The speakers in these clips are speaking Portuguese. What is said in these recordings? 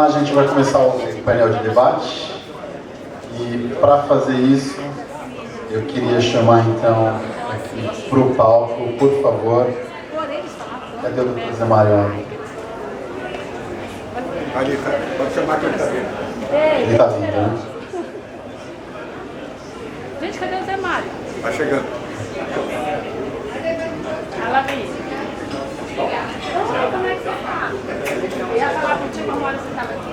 lá, a gente vai começar o painel de debate. E para fazer isso, eu queria chamar então aqui para o palco, por favor. Cadê o Dr. Zé Mário? Ali, tá. Pode chamar que ele está vindo. Ele está vindo, né? Gente, cadê o Zé Mário? Está chegando. Ela vem. Como é que você está? Eu ia falar contigo uma hora você estava aqui.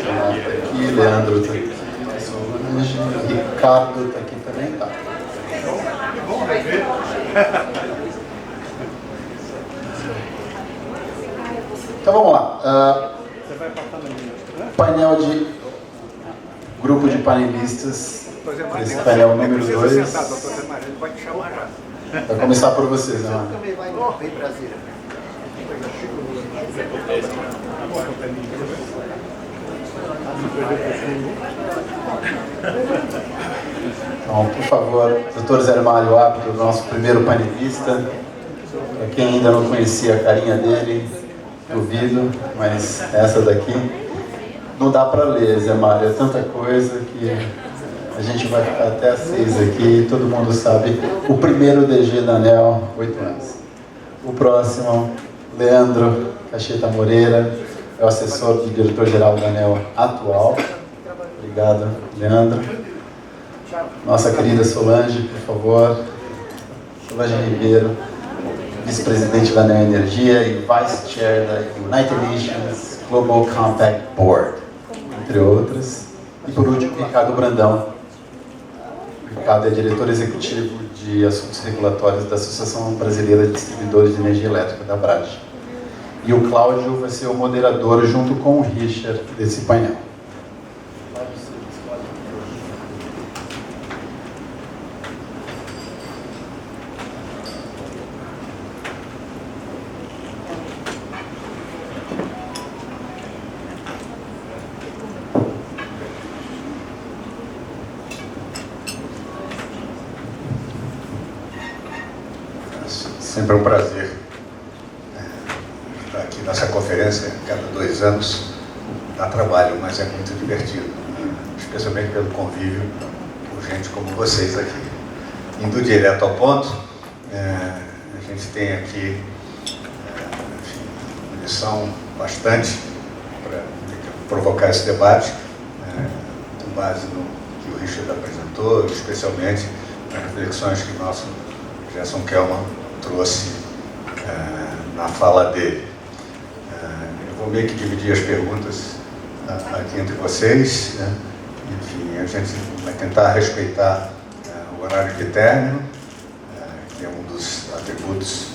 Renato tá aqui, Leandro está aqui, Solange, Ricardo está aqui também, tá? Então vamos lá. Painel de grupo de panelistas. Esse painel número 2. Ele vai te chamar já. Vai começar por vocês, né? Também vai em Brasília. Então, por favor, Dr. Zé Mário Abdo, nosso primeiro panelista. Para quem ainda não conhecia a carinha dele, duvido, mas essa daqui não dá para ler, Zé Mário, é tanta coisa que a gente vai ficar até às 6 aqui, todo mundo sabe. O primeiro DG da ANEEL, 8 anos. O próximo, Leandro Cacheta Moreira, é o assessor do diretor-geral da ANEEL atual. Obrigado, Leandro. Nossa querida Solange, por favor. Solange Ribeiro, vice-presidente da ANEEL Energia e vice-chair da United Nations Global Compact Board, entre outras. E por último, Ricardo Brandão. O Ricardo é diretor executivo de assuntos regulatórios da Associação Brasileira de Distribuidores de Energia Elétrica, da ABRAD. E o Cláudio vai ser o moderador, junto com o Richard, desse painel. Sempre é um prazer estar aqui nessa conferência, cada 2 anos. Dá trabalho, mas é muito divertido, especialmente pelo convívio com gente como vocês aqui. Indo direto ao ponto, a gente tem aqui uma lição bastante para provocar esse debate, com base no que o Richard apresentou, especialmente nas reflexões que o nosso Gerson Kelman trouxe na fala dele. Eu vou meio que dividir as perguntas aqui entre vocês, né? Enfim, a gente vai tentar respeitar o horário de término, que é um dos atributos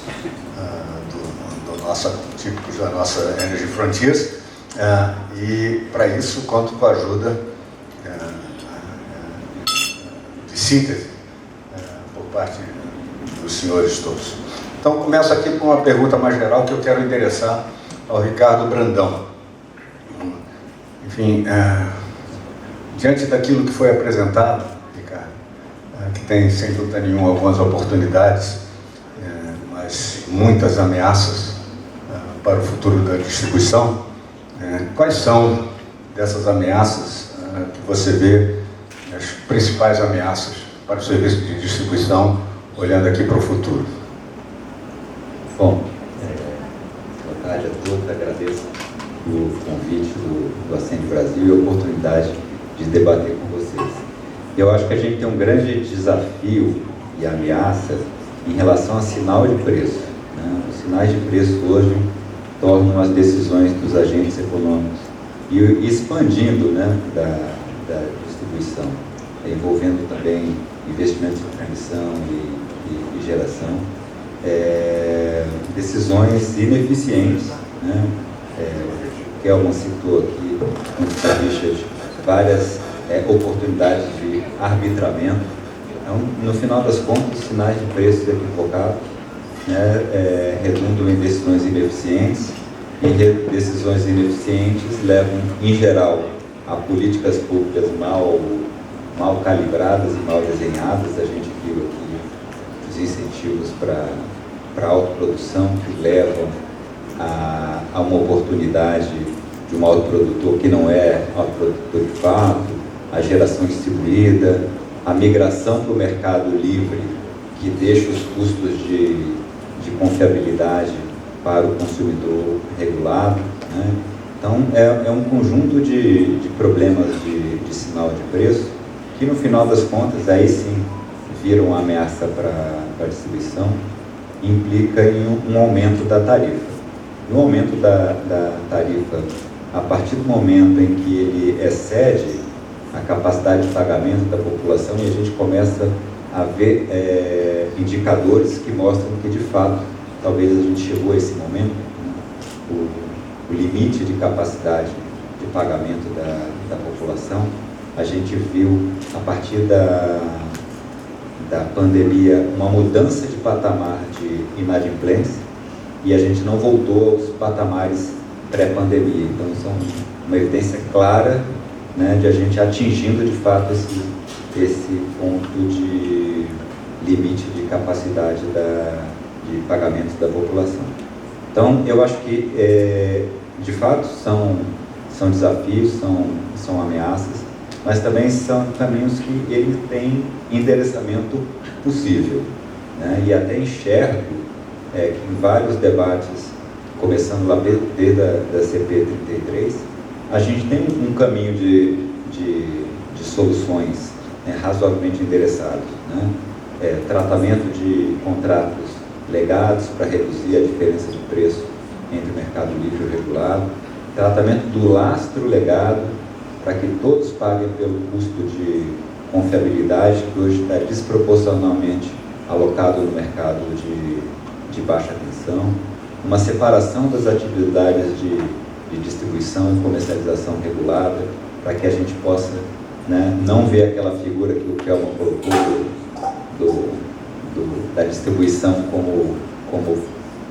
típicos da nossa Energy Frontiers, e para isso conto com a ajuda de síntese por parte dos senhores todos. Então, começo aqui com uma pergunta mais geral que eu quero endereçar ao Ricardo Brandão. Enfim, diante daquilo que foi apresentado, Ricardo, que tem, sem dúvida nenhuma, algumas oportunidades, mas muitas ameaças para o futuro da distribuição, quais são dessas ameaças que você vê, as principais ameaças para o serviço de distribuição, olhando aqui para o futuro? Bom, boa tarde a todos, agradeço o convite do Acende Brasil e a oportunidade de debater com vocês. Eu acho que a gente tem um grande desafio e ameaça em relação a sinal de preço, né? Os sinais de preço hoje tornam as decisões dos agentes econômicos e expandindo, né, da distribuição, envolvendo também investimentos em transmissão e geração, decisões ineficientes, né? Kelman citou aqui, o Richard, várias oportunidades de arbitramento. Então, no final das contas, os sinais de preços equivocados, né, redundam em decisões ineficientes, e decisões ineficientes levam, em geral, a políticas públicas mal calibradas e mal desenhadas. A gente viu aqui os incentivos para a autoprodução que levam a uma oportunidade um autoprodutor que não é autoprodutor de fato, a geração distribuída, a migração para o mercado livre, que deixa os custos de confiabilidade para o consumidor regulado, né? Então, é um conjunto de problemas de sinal de preço que, no final das contas, aí sim viram uma ameaça para a distribuição, implica em um aumento da tarifa. No aumento da tarifa, a partir do momento em que ele excede a capacidade de pagamento da população, e a gente começa a ver indicadores que mostram que, de fato, talvez a gente chegou a esse momento, né? O limite de capacidade de pagamento da população. A gente viu, a partir da pandemia, uma mudança de patamar de inadimplência, e a gente não voltou aos patamares pré-pandemia. Então, isso é uma evidência clara, né, de a gente atingindo, de fato, esse ponto de limite de capacidade de pagamento da população. Então, eu acho que, de fato, são desafios, são ameaças, mas também são caminhos que ele tem endereçamento possível, né? E até enxergo que em vários debates, começando lá desde a CP33, a gente tem um caminho de soluções, né, razoavelmente endereçados, né? Tratamento de contratos legados para reduzir a diferença de preço entre o mercado livre e o regulado, tratamento do lastro legado para que todos paguem pelo custo de confiabilidade que hoje está desproporcionalmente alocado no mercado de baixa tensão, uma separação das atividades de distribuição e comercialização regulada, para que a gente possa, né, não ver aquela figura que o Kelman colocou da distribuição como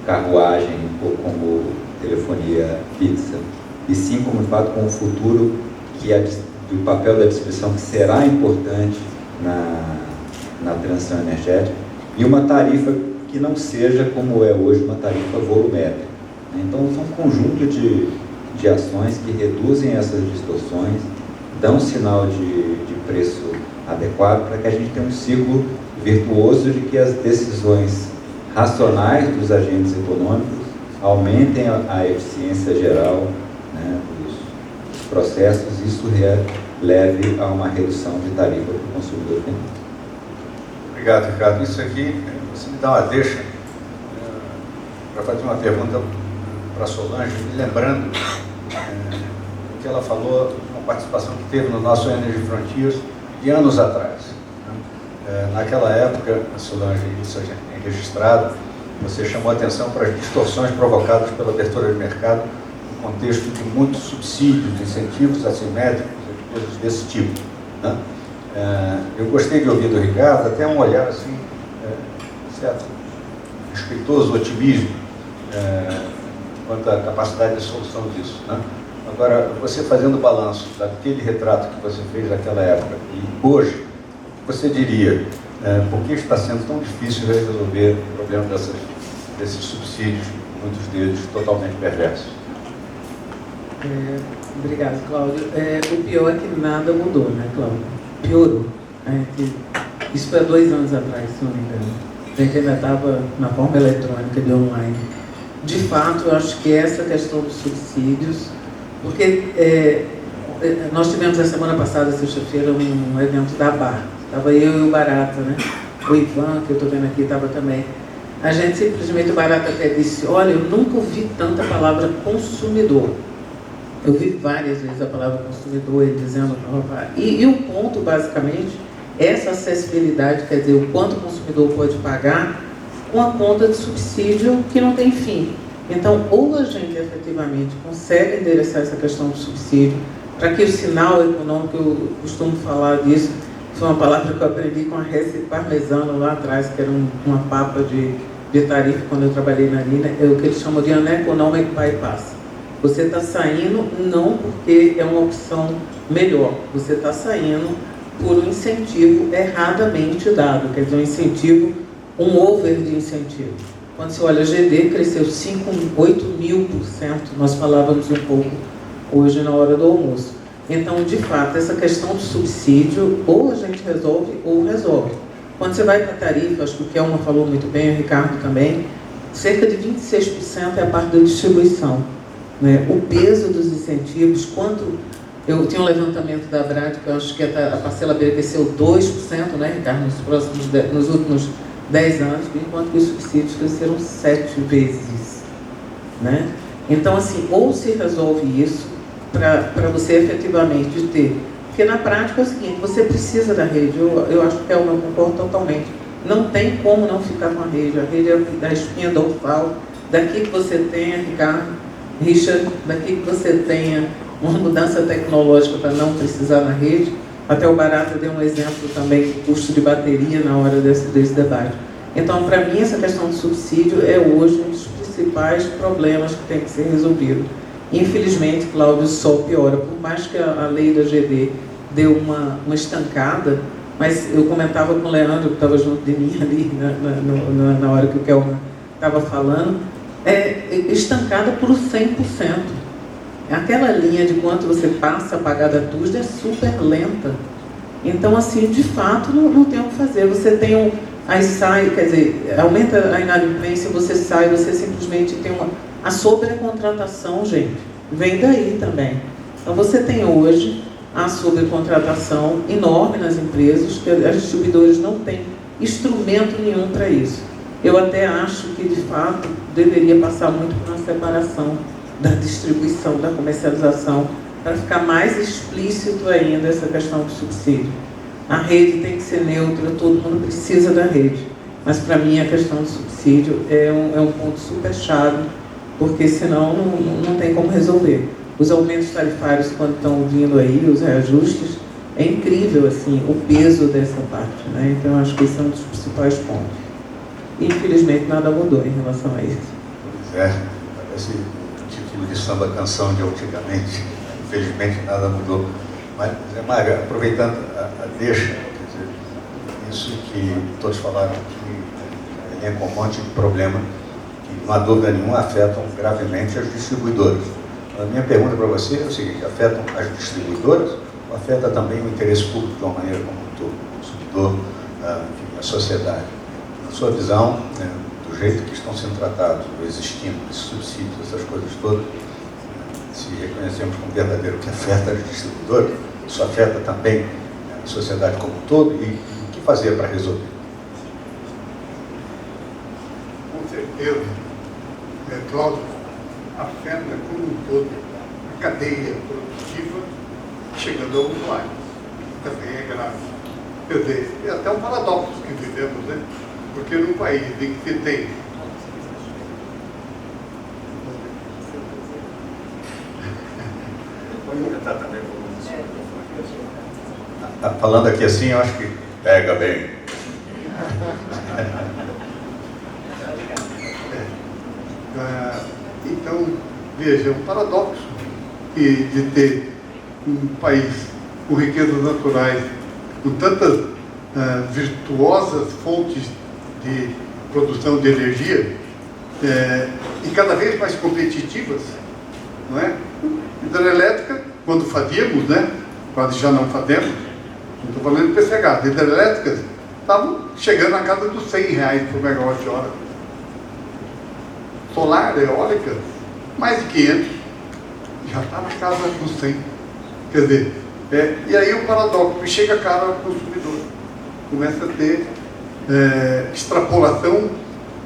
carruagem ou como telefonia fixa, e sim como, de fato, como futuro do papel da distribuição, que será importante na transição energética, e uma tarifa que não seja, como é hoje, uma tarifa volumétrica. Então, são um conjunto de ações que reduzem essas distorções, dão sinal de preço adequado, para que a gente tenha um ciclo virtuoso de que as decisões racionais dos agentes econômicos aumentem a eficiência geral, né, dos processos, e isso leve a uma redução de tarifa para o consumidor final. Obrigado, Ricardo. Isso aqui, você me dá uma deixa para fazer uma pergunta para a Solange, me lembrando o que ela falou, uma participação que teve no nosso Energy Frontiers de anos atrás. Naquela época, Solange, isso é registrado, você chamou a atenção para as distorções provocadas pela abertura de mercado no contexto de muitos subsídios, de incentivos assimétricos, coisas desse tipo, né? Eu gostei de ouvir do Ricardo até um olhar assim, certo, respeitoso otimismo quanto à capacidade de solução disso, né? Agora, você fazendo o balanço daquele retrato que você fez naquela época e hoje, você diria, por que está sendo tão difícil resolver o problema desses subsídios, muitos deles totalmente perversos? Obrigado, Cláudio. O pior é que nada mudou, né, Cláudio? Piorou. Isso foi há 2 anos atrás, se não me engano. A gente ainda estava na forma eletrônica de online. De fato, eu acho que essa questão dos subsídios, porque nós tivemos a semana passada, sexta-feira, um evento da BAR. Estava eu e o Barata, né? O Ivan, que eu estou vendo aqui, estava também. A gente simplesmente, o Barata até disse, olha, eu nunca ouvi tanta palavra consumidor. Eu vi várias vezes a palavra consumidor, ele dizendo, e o ponto, basicamente, é essa acessibilidade, quer dizer, o quanto o consumidor pode pagar com a conta de subsídio que não tem fim. Então, ou a gente efetivamente consegue endereçar essa questão do subsídio, para que o sinal econômico, eu costumo falar disso, foi uma palavra que eu aprendi com a Rece Parmesano lá atrás, que era uma papa de tarifa quando eu trabalhei na linha, é o que eles chamam de uneconomic bypass. Você está saindo não porque é uma opção melhor, você está saindo por um incentivo erradamente dado, quer dizer, um incentivo, um over de incentivo. Quando você olha, a GD cresceu 8.000%, nós falávamos um pouco hoje na hora do almoço. Então, de fato, essa questão do subsídio, ou a gente resolve ou resolve. Quando você vai para a tarifa, acho que o Kelma falou muito bem, o Ricardo também, cerca de 26% é a parte da distribuição, né? O peso dos incentivos, quanto... Eu tinha um levantamento da Abrad, que eu acho que a parcela B cresceu 2%, né, Ricardo, nos últimos 10 anos, enquanto que os subsídios cresceram 7 vezes, né? Então, assim, ou se resolve isso, para você efetivamente ter... Porque na prática é o seguinte, você precisa da rede, eu acho que eu não concordo totalmente. Não tem como não ficar com a rede é a espinha dorsal, daqui que você tenha, Ricardo, Richard, daqui que você tenha uma mudança tecnológica para não precisar na rede. Até o Barata deu um exemplo também do custo de bateria na hora desse debate. Então, para mim, essa questão do subsídio é hoje um dos principais problemas que tem que ser resolvido. Infelizmente, Cláudio, só piora. Por mais que a lei da GD deu uma estancada, mas eu comentava com o Leandro, que estava junto de mim ali na hora que o Kelma estava falando, estancada por 100%. Aquela linha de quanto você passa a pagar da TUSD é super lenta. Então, assim, de fato, não tem o que fazer. Você tem aí sai, quer dizer, aumenta a inadimplência, você sai, você simplesmente tem a sobrecontratação, gente, vem daí também. Então, você tem hoje a sobrecontratação enorme nas empresas, que as distribuidoras não têm instrumento nenhum para isso. Eu até acho que, de fato, deveria passar muito por uma separação da distribuição, da comercialização, para ficar mais explícito ainda essa questão do subsídio. A rede tem que ser neutra, todo mundo precisa da rede, mas para mim a questão do subsídio é um ponto super chave, porque senão não tem como resolver. Os aumentos tarifários, quando estão vindo aí, os reajustes, é incrível assim, o peso dessa parte, né? Então eu acho que esse é um dos principais pontos. Infelizmente nada mudou em relação a isso. Pois é, parece o título de samba canção de antigamente, infelizmente nada mudou. Mas, Zé Mário, aproveitando a deixa, quer dizer, isso que todos falaram aqui, elenca um monte de problema que, não há dúvida nenhuma, afetam gravemente as distribuidoras. A minha pergunta para você é o seguinte: afetam as distribuidoras ou afeta também o interesse público de uma maneira como um todo, o consumidor, enfim, a sociedade? Na sua visão, né, do jeito que estão sendo tratados, existindo esses subsídios, essas coisas todas, se reconhecemos como verdadeiro que afeta as distribuidoras, isso afeta também a sociedade como um todo, e o que fazer para resolver? Com certeza, Cláudio, afeta como um todo a cadeia produtiva chegando ao usuário. Também é grave. Quer dizer, é até um paradoxo que vivemos, né? Porque num país em que se tem Falando aqui assim, eu acho que pega bem. Então, veja, é um paradoxo de ter um país com riquezas naturais, com tantas virtuosas fontes de produção de energia, e cada vez mais competitivas, não é? Hidrelétrica, quando fazíamos, né? Quase já não fazemos, não estou falando de PCH, de hidrelétricas estavam chegando à casa dos R$100 por megawatt-hora. Solar, eólica, mais de 500, já está na casa dos 100. Quer dizer, e aí o paradoxo, chega caro ao consumidor, começa a ter extrapolação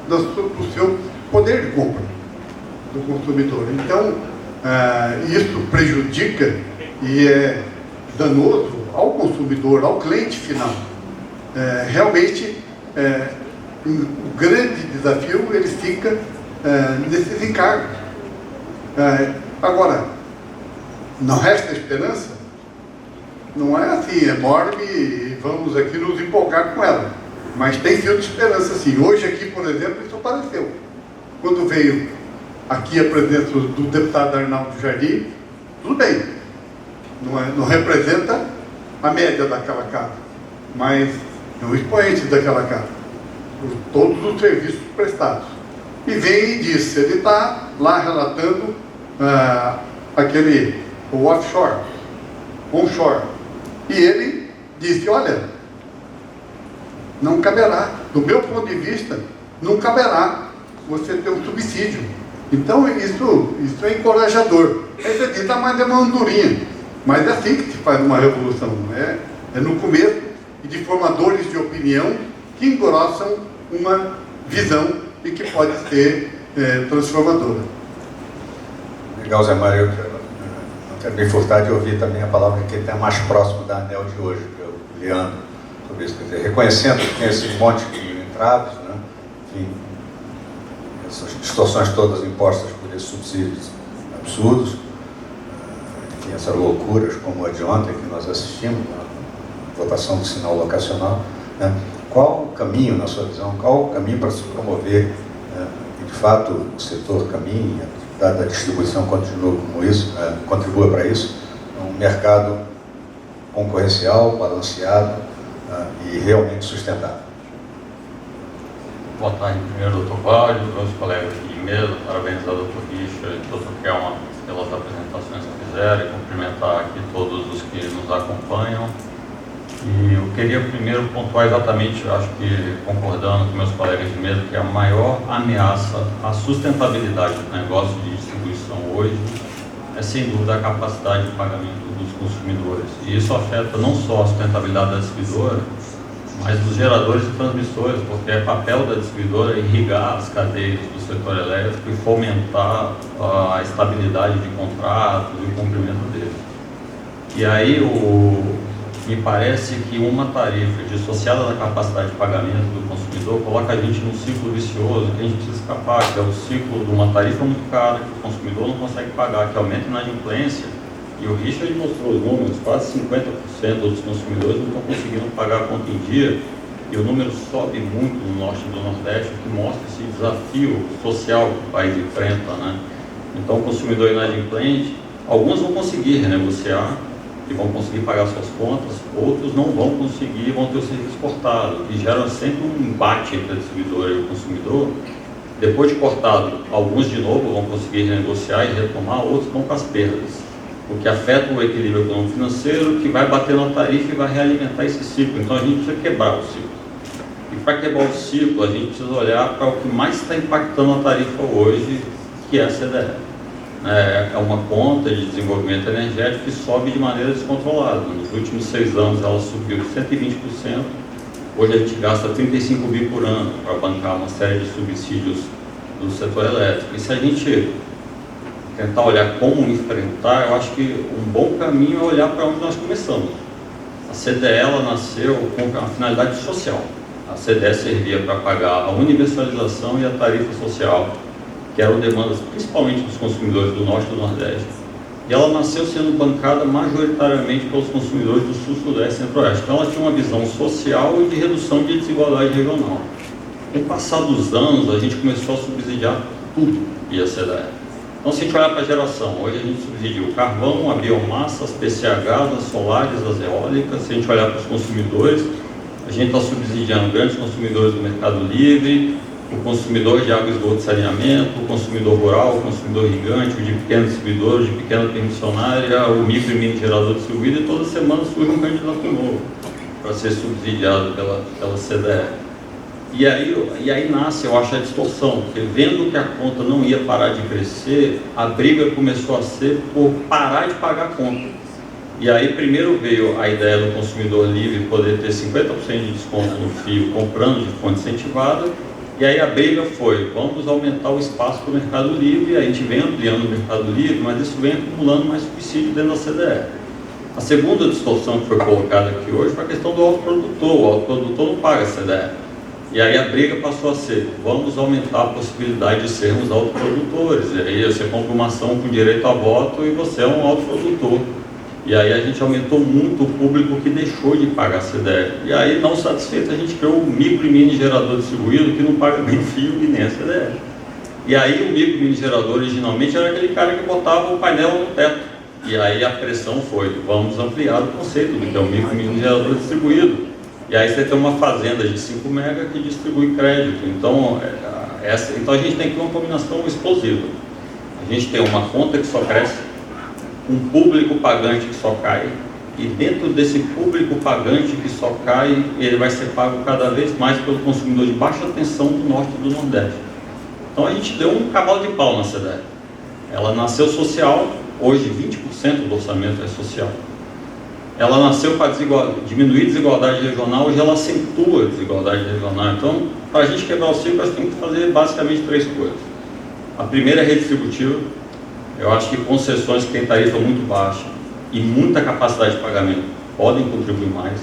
do seu poder de compra do consumidor. Então, isso prejudica e é danoso ao consumidor, ao cliente final. Realmente, o grande desafio ele fica nesses encargos. Agora, não resta esperança? Não é assim, é enorme e vamos aqui nos empolgar com ela. Mas tem fio de esperança, sim. Hoje aqui, por exemplo, isso apareceu. Quando veio aqui a presença do deputado Arnaldo Jardim, tudo bem, não representa a média daquela casa, mas é um expoente daquela casa, por todos os serviços prestados. E vem e diz, ele está lá relatando aquele ou offshore, onshore. E ele disse, olha, não caberá, do meu ponto de vista, não caberá você ter um subsídio. Então isso é encorajador. Aí você diz, mas é uma andorinha. Mas é assim que se faz uma revolução, é no começo, e de formadores de opinião que engrossam uma visão e que pode ser transformadora. Legal, Zé Mário. Eu não quero me furtar de ouvir também a palavra que está mais próximo da ANEEL de hoje, que é o Leandro, sobre isso. Quer dizer, reconhecendo que tem esse monte de entraves, né? Enfim, essas distorções todas impostas por esses subsídios absurdos, enfim, essas loucuras como a de ontem que nós assistimos, a votação do sinal locacional, né? Qual o caminho, na sua visão, qual o caminho para se promover que de fato o setor caminhe, a atividade da distribuição continua como isso, contribua para isso, um mercado concorrencial, balanceado e realmente sustentável? Boa tarde, primeiro, Dr. Cláudio, meus colegas de mesa, parabéns ao Dr. Richard e Dr. Kelman pelas apresentações que fizeram e cumprimentar aqui todos os que nos acompanham. E eu queria primeiro pontuar exatamente, acho que concordando com meus colegas de mesa, que a maior ameaça à sustentabilidade do negócio de distribuição hoje é sem dúvida a capacidade de pagamento dos consumidores. E isso afeta não só a sustentabilidade da distribuidora, mas dos geradores e transmissores, porque é papel da distribuidora irrigar as cadeias do setor elétrico e fomentar a estabilidade de contratos e o cumprimento deles. E aí me parece que uma tarifa dissociada da capacidade de pagamento do consumidor coloca a gente num ciclo vicioso que a gente precisa escapar, que é o ciclo de uma tarifa muito cara que o consumidor não consegue pagar, que aumenta a inadimplência. E o Richard mostrou os números, quase 50% dos consumidores não estão conseguindo pagar a conta em dia, e o número sobe muito no norte e no nordeste, o que mostra esse desafio social que o país enfrenta, né? Então, o consumidor inadimplente, alguns vão conseguir renegociar e vão conseguir pagar suas contas, outros não vão conseguir e vão ter o serviço cortado, e gera sempre um embate entre a distribuidora e o consumidor. Depois de cortado, alguns de novo vão conseguir renegociar e retomar, outros vão com as perdas, o que afeta o equilíbrio econômico-financeiro, que vai bater na tarifa e vai realimentar esse ciclo. Então a gente precisa quebrar o ciclo. E para quebrar o ciclo, a gente precisa olhar para o que mais está impactando a tarifa hoje, que é a CDE. É uma conta de desenvolvimento energético que sobe de maneira descontrolada. Nos últimos 6 anos ela subiu 120%. Hoje a gente gasta 35 bi por ano para bancar uma série de subsídios do setor elétrico. E se a gente tentar olhar como enfrentar, eu acho que um bom caminho é olhar para onde nós começamos. A CDE ela nasceu com a finalidade social. A CDE servia para pagar a universalização e a tarifa social, que eram demandas principalmente dos consumidores do Norte e do Nordeste. E ela nasceu sendo bancada majoritariamente pelos consumidores do Sul, Sudeste e Centro-Oeste. Então ela tinha uma visão social e de redução de desigualdade regional. Com o passar dos anos, a gente começou a subsidiar tudo via CDE. Então, se a gente olhar para a geração, hoje a gente subsidia o carvão, a biomassa, as PCHs, as solares, as eólicas. Se a gente olhar para os consumidores, a gente está subsidiando grandes consumidores do mercado livre, o consumidor de água, esgoto e saneamento, o consumidor rural, o consumidor gigante, o de pequeno distribuidor, o de pequena permissionária, o micro e mini gerador distribuído, e toda semana surge um candidato novo para ser subsidiado pela CDE. E aí nasce, eu acho, a distorção, porque vendo que a conta não ia parar de crescer, a briga começou a ser por parar de pagar a conta. E aí primeiro veio a ideia do consumidor livre poder ter 50% de desconto no fio comprando de fonte incentivada, e aí a briga foi, vamos aumentar o espaço para o mercado livre, e a gente vem ampliando o mercado livre, mas isso vem acumulando mais subsídio dentro da CDE. A segunda distorção que foi colocada aqui hoje foi a questão do autoprodutor. O autoprodutor não paga a CDE. E aí a briga passou a ser, vamos aumentar a possibilidade de sermos autoprodutores. E aí você compra uma ação com direito a voto e você é um autoprodutor. E aí a gente aumentou muito o público que deixou de pagar a CDE. E aí, não satisfeito, a gente criou o micro e mini gerador distribuído que não paga nem fio e nem a CDE. E aí o micro e mini gerador originalmente era aquele cara que botava o painel no teto. E aí a pressão foi, vamos ampliar o conceito do que é o micro e mini gerador distribuído. E aí você tem uma fazenda de 5 mega que distribui crédito. Então a gente tem que ter uma combinação explosiva. A gente tem uma conta que só cresce, um público pagante que só cai, e dentro desse público pagante que só cai, ele vai ser pago cada vez mais pelo consumidor de baixa tensão do norte e do nordeste. Então a gente deu um cavalo de pau na CDE. Ela nasceu social, hoje 20% do orçamento é social. Ela nasceu para diminuir a desigualdade regional, hoje ela acentua a desigualdade regional. Então, para a gente quebrar o ciclo, a gente tem que fazer basicamente 3 coisas. A primeira é redistributiva. Eu acho que concessões que têm tarifa muito baixa e muita capacidade de pagamento podem contribuir mais.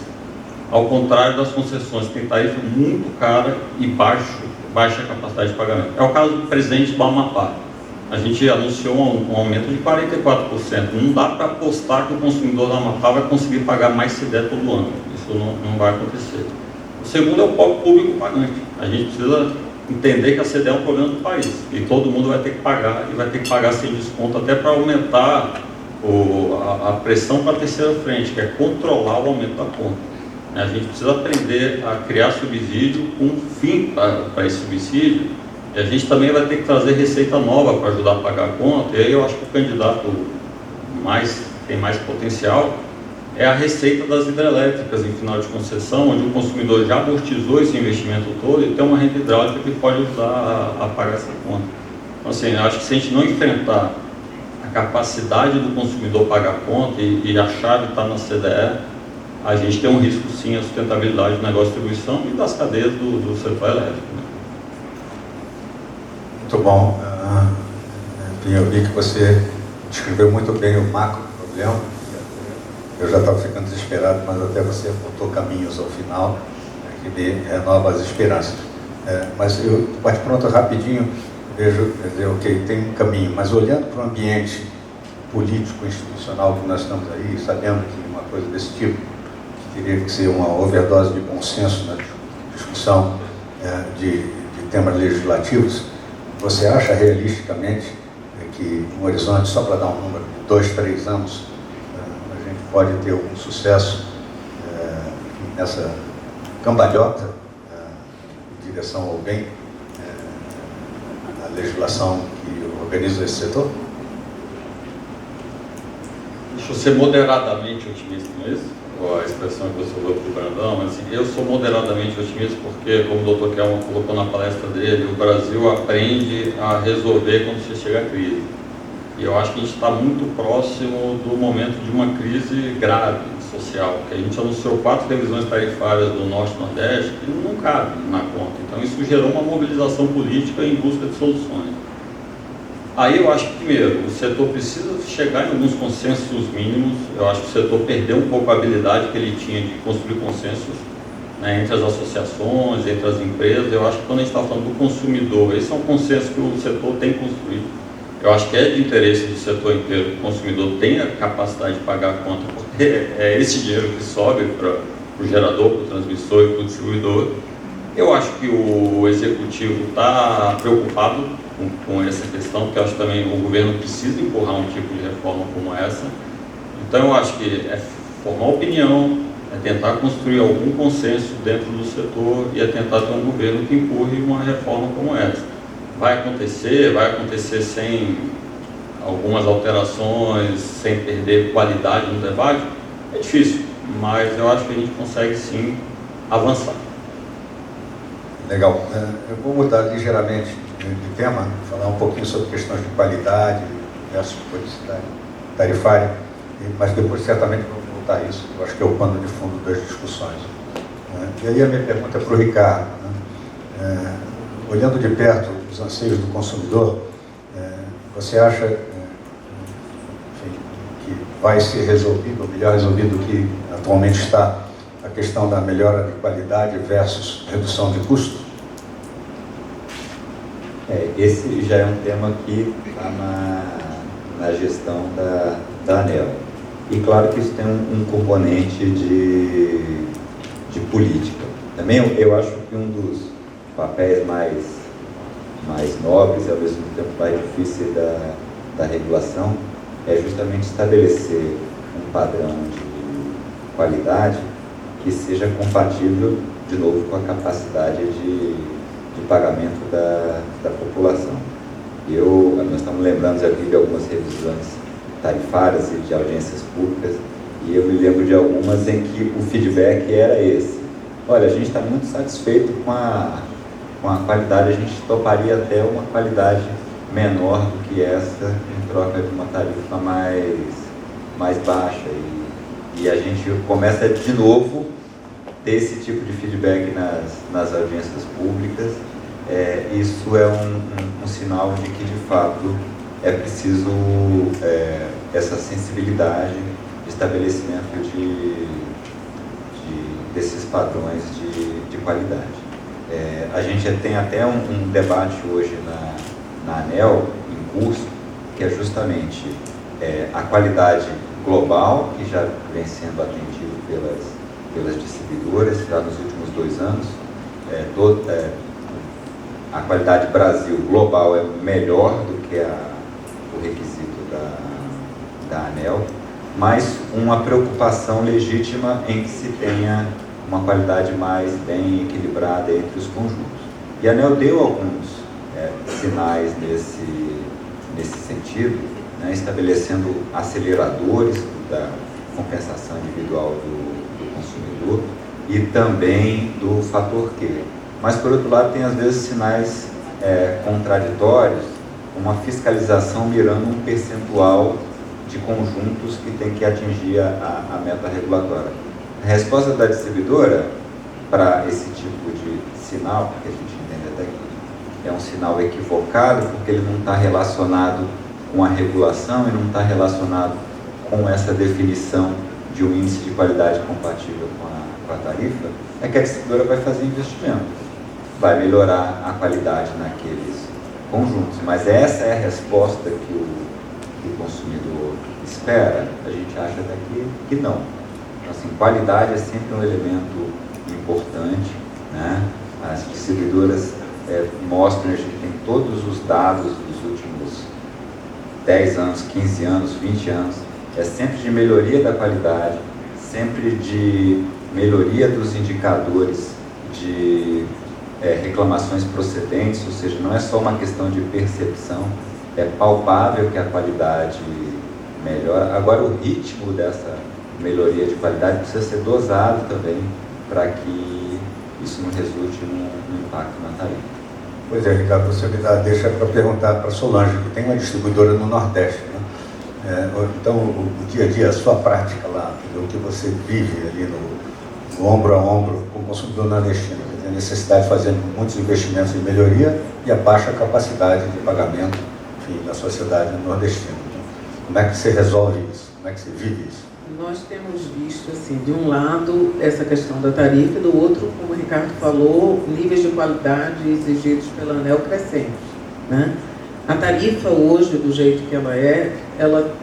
Ao contrário das concessões que têm tarifa muito cara e baixa capacidade de pagamento. É o caso do presidente do Amapá. A gente anunciou um aumento de 44%. Não dá para apostar que o consumidor do Amapá vai conseguir pagar mais CDE todo ano. Isso não vai acontecer. O segundo é o público pagante. A gente precisa entender que a CDE é um problema do país. E todo mundo vai ter que pagar, e vai ter que pagar sem desconto, até para aumentar a pressão para a terceira frente, que é controlar o aumento da conta. A gente precisa aprender a criar subsídio com um fim para esse subsídio, e a gente também vai ter que trazer receita nova para ajudar a pagar a conta. E aí eu acho que o candidato tem mais potencial é a receita das hidrelétricas em final de concessão, onde o consumidor já amortizou esse investimento todo e tem uma renda hidráulica que pode ajudar a pagar essa conta. Então, assim, eu acho que se a gente não enfrentar a capacidade do consumidor pagar a conta e a chave está na CDE, a gente tem um risco, sim, a sustentabilidade do negócio de distribuição e das cadeias do setor elétrico. Né? Muito bom. Enfim, eu vi que você descreveu muito bem o macro problema. Eu já estava ficando desesperado, mas até você apontou caminhos ao final, que me renova as esperanças. Mas eu, bate pronto, rapidinho, vejo, quer dizer, ok, tem um caminho, mas olhando para o ambiente político, institucional que nós estamos aí, sabendo que uma coisa desse tipo, que teria que ser uma overdose de bom senso na discussão de temas legislativos, você acha realisticamente que um horizonte, só para dar um número, de 2, 3 anos, a gente pode ter algum sucesso nessa cambalhota em direção ao bem, a legislação que organiza esse setor? Deixa eu ser moderadamente otimista, não é isso? A expressão que você usou para o Brandão, mas assim, eu sou moderadamente otimista porque, como o Dr. Kelman colocou na palestra dele, o Brasil aprende a resolver quando você chega a crise. E eu acho que a gente está muito próximo do momento de uma crise grave social, porque a gente anunciou 4 revisões tarifárias do Norte e Nordeste que não cabe na conta. Então isso gerou uma mobilização política em busca de soluções. Aí eu acho que, primeiro, o setor precisa chegar em alguns consensos mínimos. Eu acho que o setor perdeu um pouco a habilidade que ele tinha de construir consensos, né, entre as associações, entre as empresas. Eu acho que quando a gente está falando do consumidor, esse é um consenso que o setor tem construído. Eu acho que é de interesse do setor inteiro que o consumidor tenha capacidade de pagar a conta, porque é esse dinheiro que sobe para o gerador, para o transmissor e para o distribuidor. Eu acho que o executivo está preocupado com essa questão, porque eu acho que também o governo precisa empurrar um tipo de reforma como essa. Então eu acho que é formar opinião, é tentar construir algum consenso dentro do setor e é tentar ter um governo que empurre uma reforma como essa. Vai acontecer sem algumas alterações, sem perder qualidade no debate? É difícil, mas eu acho que a gente consegue sim avançar. Legal. Eu vou mudar ligeiramente de tema, falar um pouquinho sobre questões de qualidade versus publicidade tarifária, mas depois certamente vou voltar a isso, eu acho que é o pano de fundo das discussões. E aí a minha pergunta é para o Ricardo. Olhando de perto os anseios do consumidor, você acha enfim, que vai ser resolvido, ou melhor resolvido que atualmente está, a questão da melhora de qualidade versus redução de custo? Esse já é um tema que está na gestão da ANEEL. E claro que isso tem um componente de política. Também eu acho que um dos papéis mais nobres e ao mesmo tempo mais difíceis da regulação é justamente estabelecer um padrão de qualidade que seja compatível, de novo, com a capacidade de pagamento da população. Nós estamos lembrando aqui de algumas revisões tarifárias e de audiências públicas, e eu me lembro de algumas em que o feedback era esse: olha, a gente está muito satisfeito com a qualidade, a gente toparia até uma qualidade menor do que essa em troca de uma tarifa mais baixa. E a gente começa de novo ter esse tipo de feedback nas audiências públicas. Isso é um sinal de que, de fato, é preciso essa sensibilidade de estabelecimento desses padrões de qualidade. A gente tem até um debate hoje na ANEEL, em curso, que é justamente a qualidade global, que já vem sendo atendido pelas distribuidoras já nos últimos 2 anos. A qualidade Brasil global é melhor do que o requisito da ANEEL, mas uma preocupação legítima em que se tenha uma qualidade mais bem equilibrada entre os conjuntos. E a ANEEL deu alguns sinais nesse sentido, né, estabelecendo aceleradores da compensação individual do consumidor e também do fator Q. Mas, por outro lado, tem às vezes sinais contraditórios, uma fiscalização mirando um percentual de conjuntos que tem que atingir a meta regulatória. A resposta da distribuidora para esse tipo de sinal, que a gente entende até que é um sinal equivocado, porque ele não está relacionado com a regulação e não está relacionado com essa definição de um índice de qualidade compatível com a tarifa, é que a distribuidora vai fazer investimento, vai melhorar a qualidade naqueles conjuntos. Mas essa é a resposta que o consumidor espera? A gente acha daqui que não. Então, assim, qualidade é sempre um elemento importante, né? As distribuidoras mostram, a gente tem todos os dados dos últimos 10 anos, 15 anos, 20 anos, é sempre de melhoria da qualidade, sempre de melhoria dos indicadores de reclamações procedentes, ou seja, não é só uma questão de percepção, é palpável que a qualidade melhora. Agora, o ritmo dessa melhoria de qualidade precisa ser dosado também para que isso não resulte num impacto na tarifa. Pois é, Ricardo, você me deixa para perguntar para a Solange, que tem uma distribuidora no Nordeste, né? Então, o dia a dia, a sua prática lá, o que você vive ali no ombro a ombro com o consumidor nordestino, a necessidade de fazer muitos investimentos em melhoria e a baixa capacidade de pagamento, enfim, da sociedade nordestina. Como é que você resolve isso? Como é que você vive isso? Nós temos visto, assim, de um lado, essa questão da tarifa, e do outro, como o Ricardo falou, níveis de qualidade exigidos pela ANEEL crescentes, né? A tarifa hoje, do jeito que ela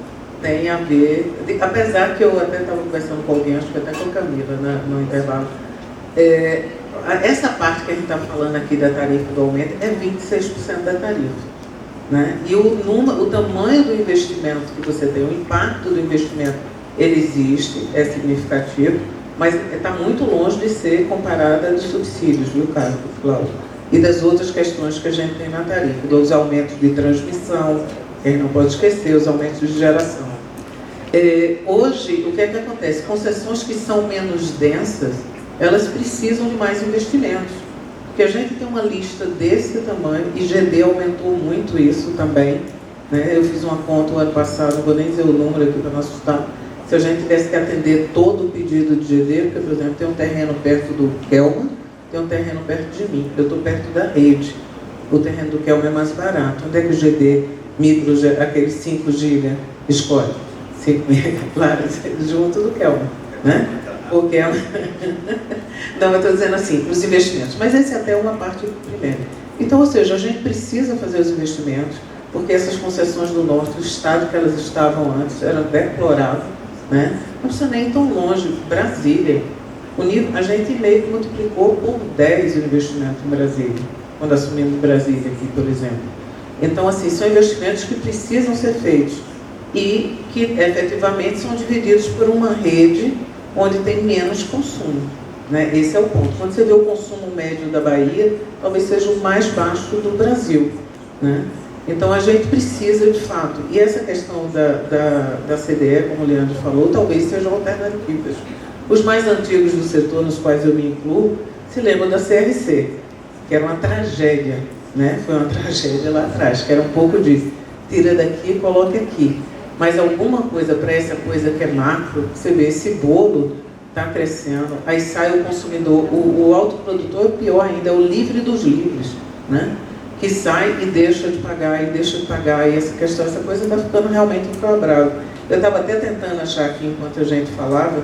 tem a ver, apesar que eu até estava conversando com alguém, acho que até com a Camila, né, no intervalo, essa parte que a gente está falando aqui da tarifa do aumento é 26% da tarifa, né? E o tamanho do investimento que você tem, o impacto do investimento, ele existe, é significativo, mas está muito longe de ser comparada dos subsídios, viu, Cláudio? E das outras questões que a gente tem na tarifa, dos aumentos de transmissão, que a gente não pode esquecer, os aumentos de geração. Hoje, o que é que acontece? Concessões que são menos densas, elas precisam de mais investimentos. Porque a gente tem uma lista desse tamanho, e GD aumentou muito isso também, né? Eu fiz uma conta o ano passado, não vou nem dizer o número aqui para não assustar, se a gente tivesse que atender todo o pedido de GD, porque, por exemplo, tem um terreno perto do Kelman, tem um terreno perto de mim, eu estou perto da rede, o terreno do Kelman é mais barato. Onde é que o GD micro, aquele 5 GB, escolhe? 5 exemplares junto do Kelman, né? O Kelman. Não, eu estou dizendo assim, os investimentos, mas essa é até uma parte primeira. Então, ou seja, a gente precisa fazer os investimentos, porque essas concessões do Norte, o estado que elas estavam antes, era deplorável, né? Não precisa nem ir tão longe. Brasília, a gente meio que multiplicou por 10 o investimento em Brasília, quando assumimos Brasília aqui, por exemplo. Então, assim, são investimentos que precisam ser feitos e que efetivamente são divididos por uma rede onde tem menos consumo, né? Esse é o ponto. Quando você vê o consumo médio da Bahia, talvez seja o mais baixo do Brasil, né? Então a gente precisa de fato, e essa questão da CDE, como o Leandro falou, talvez sejam alternativas. Os mais antigos do setor, nos quais eu me incluo, se lembram da CRC, que era uma tragédia, né? Foi uma tragédia lá atrás, que era um pouco disso, tira daqui e coloca aqui. Mas alguma coisa para essa coisa que é macro, você vê, esse bolo está crescendo, aí sai o consumidor, o autoprodutor, pior ainda, é o livre dos livres, né? Que sai e deixa de pagar, e essa questão, essa coisa está ficando realmente incoabrável. Eu estava até tentando achar aqui, enquanto a gente falava,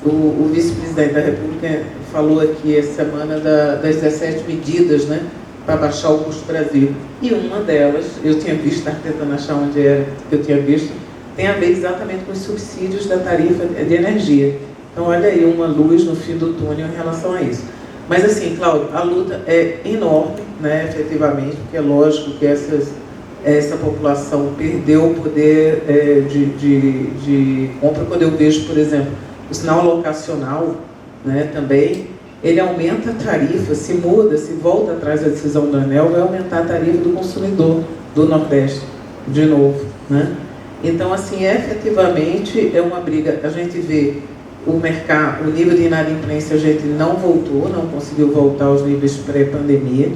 o vice-presidente da República falou aqui essa semana das 17 medidas, né, para baixar o custo do Brasil. E uma delas, eu tinha visto, estava tentando achar onde era que eu tinha visto, tem a ver exatamente com os subsídios da tarifa de energia. Então, olha aí uma luz no fim do túnel em relação a isso. Mas assim, Cláudio, a luta é enorme, né, efetivamente, porque é lógico que essa população perdeu o poder de compra. Quando eu vejo, por exemplo, o sinal locacional, né, também, ele aumenta a tarifa, se muda, se volta atrás da decisão do ANEEL, vai aumentar a tarifa do consumidor do Nordeste, de novo, né? Então, assim, efetivamente, é uma briga. A gente vê o mercado, o nível de inadimplência, a gente não voltou, não conseguiu voltar aos níveis pré-pandemia,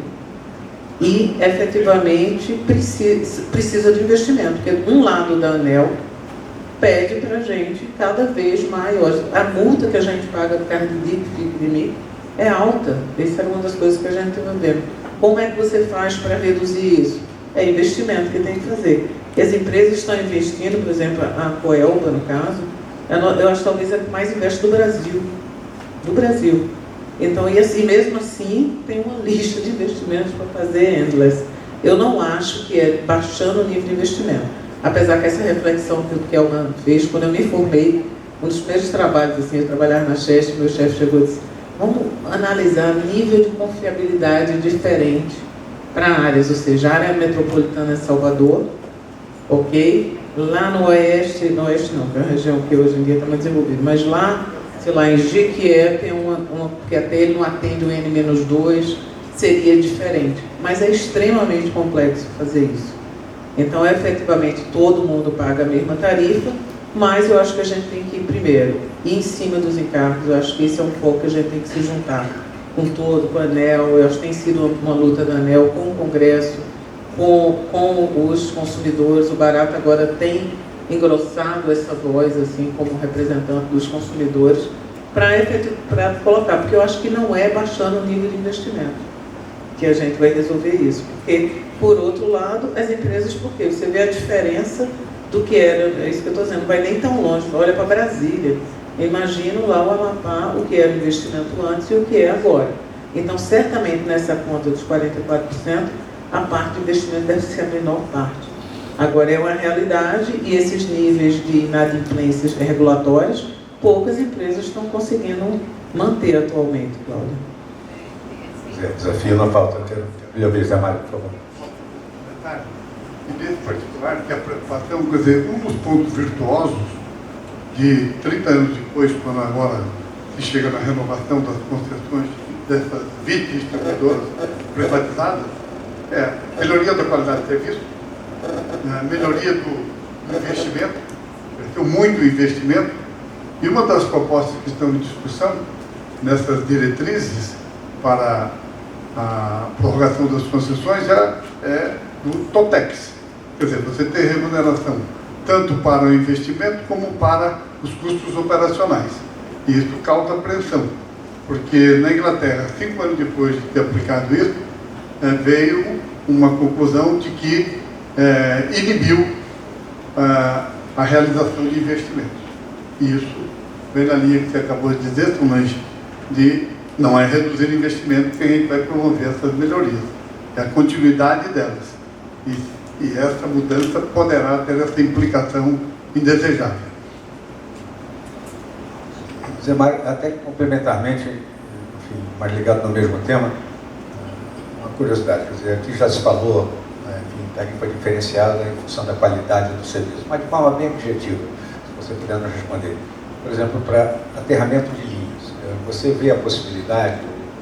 e, efetivamente, precisa de investimento, porque um lado da ANEEL pede para a gente cada vez maior. A multa que a gente paga por causa de DIC, FIC, de MIC é alta. Essa era uma das coisas que a gente estava vendo. Como é que você faz para reduzir isso? É investimento que tem que fazer. E as empresas estão investindo, por exemplo, a Coelba, no caso, eu acho que talvez é a que mais investe do Brasil. Do Brasil. Então, e assim, mesmo assim, tem uma lista de investimentos para fazer endless. Eu não acho que é baixando o nível de investimento. Apesar que essa reflexão que o Kelman fez, quando eu me formei, um dos primeiros trabalhos, assim, eu trabalhava na CHEST, meu chefe chegou e disse, vamos analisar nível de confiabilidade diferente para áreas, ou seja, a área metropolitana de Salvador, ok? Lá no oeste não, que é uma região que hoje em dia está mais desenvolvida, mas lá, sei lá, em Jequié, tem que até ele não atende o N-2, seria diferente. Mas é extremamente complexo fazer isso. Então, efetivamente, todo mundo paga a mesma tarifa, mas eu acho que a gente tem que ir primeiro, ir em cima dos encargos. Eu acho que esse é um foco que a gente tem que se juntar com todo, com a ANEEL. Eu acho que tem sido uma luta da ANEEL com o Congresso, com os consumidores. O Barata agora tem engrossado essa voz, assim, como representante dos consumidores, para colocar, porque eu acho que não é baixando o nível de investimento que a gente vai resolver isso. Porque, por outro lado, as empresas, porque você vê a diferença do que era, é isso que eu estou dizendo, não vai nem tão longe, olha para Brasília. Eu imagino lá o Amapá, o que era o investimento antes e o que é agora. Então, certamente, nessa conta dos 44%, a parte de investimento deve ser a menor parte. Agora, é uma realidade e esses níveis de inadimplências regulatórias, poucas empresas estão conseguindo manter atualmente, Cláudia. Desafio não falta. Eu vejo a Mário, por favor. E nesse particular, que a preocupação, quer dizer, um dos pontos virtuosos de 30 anos depois, quando agora se chega na renovação das concessões dessas 20 distribuidoras privatizadas, é a melhoria da qualidade de serviço, a melhoria do investimento, cresceu muito o investimento, e uma das propostas que estão em discussão nessas diretrizes para a prorrogação das concessões é do TOTEX. Quer dizer, você tem remuneração tanto para o investimento como para os custos operacionais. E isso causa apreensão, porque na Inglaterra, 5 anos depois de ter aplicado isso, veio uma conclusão de que inibiu a realização de investimentos. E isso vem na linha que você acabou de dizer, Tomás, de não é reduzir o investimento que a gente vai promover essas melhorias, é a continuidade delas. E essa mudança poderá ter essa implicação indesejável. Zé Mário, até complementarmente, enfim, mais ligado no mesmo tema, uma curiosidade, quer dizer, aqui já se falou, enfim, tarifa diferenciada em função da qualidade do serviço, mas de forma bem objetiva, se você puder nos responder. Por exemplo, para aterramento de linhas, você vê a possibilidade,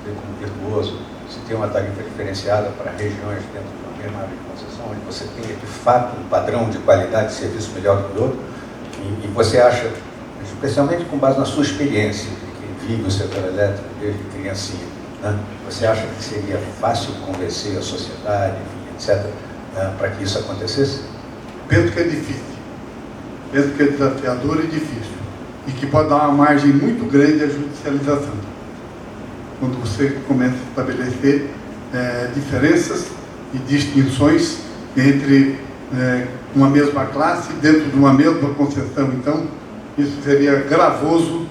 vê como virtuoso, se ter uma tarifa diferenciada para regiões dentro de uma mesma área de concessão? onde você tenha de fato um padrão de qualidade de serviço melhor do que o outro? E você acha, especialmente com base na sua experiência, de que vive o setor elétrico desde criancinha, né? Você acha que seria fácil convencer a sociedade, enfim, etc., para que isso acontecesse? Penso que é difícil. Penso que é desafiador e difícil. E que pode dar uma margem muito grande à judicialização. Quando você começa a estabelecer diferenças e distinções entre uma mesma classe dentro de uma mesma concessão. Então, isso seria gravoso,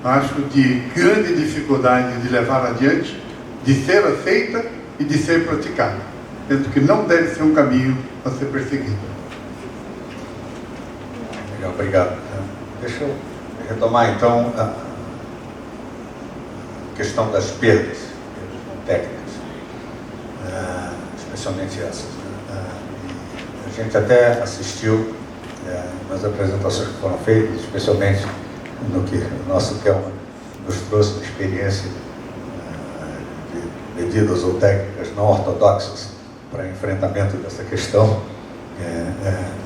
acho, de grande dificuldade de levar adiante, de ser aceita e de ser praticada. Penso que não deve ser um caminho a ser perseguido. Legal, obrigado. Deixa eu retomar, então, a questão das perdas técnicas, especialmente essas. A gente até assistiu nas apresentações que foram feitas, especialmente no que o nosso Kelman nos trouxe de experiência de medidas ou técnicas não ortodoxas para enfrentamento dessa questão.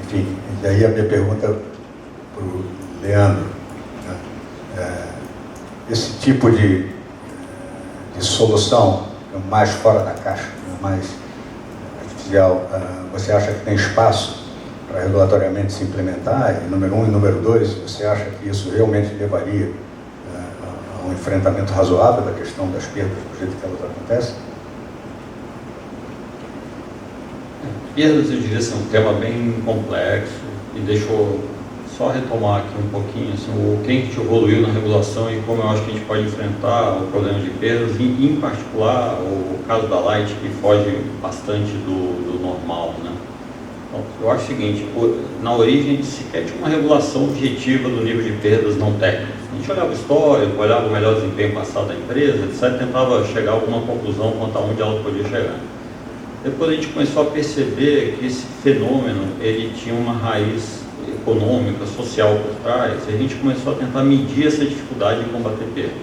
Enfim, e aí a minha pergunta para o Leandro, esse tipo de solução mais fora da caixa, mais artificial, você acha que tem espaço para regulatoriamente se implementar? E número 1 e número 2, você acha que isso realmente levaria a um enfrentamento razoável da questão das perdas do jeito que elas acontecem? Perdas, eu diria, é um tema bem complexo, e deixa eu só retomar aqui um pouquinho assim, o que a gente evoluiu na regulação e como eu acho que a gente pode enfrentar o problema de perdas, e em particular o caso da Light, que foge bastante do normal, né? Então, eu acho o seguinte, na origem a gente sequer tinha uma regulação objetiva do nível de perdas não técnicas. A gente olhava o histórico, olhava o melhor desempenho passado da empresa, etc., tentava chegar a alguma conclusão quanto a onde ela podia chegar. Depois a gente começou a perceber que esse fenômeno ele tinha uma raiz econômica, social por trás, e a gente começou a tentar medir essa dificuldade de combater perda.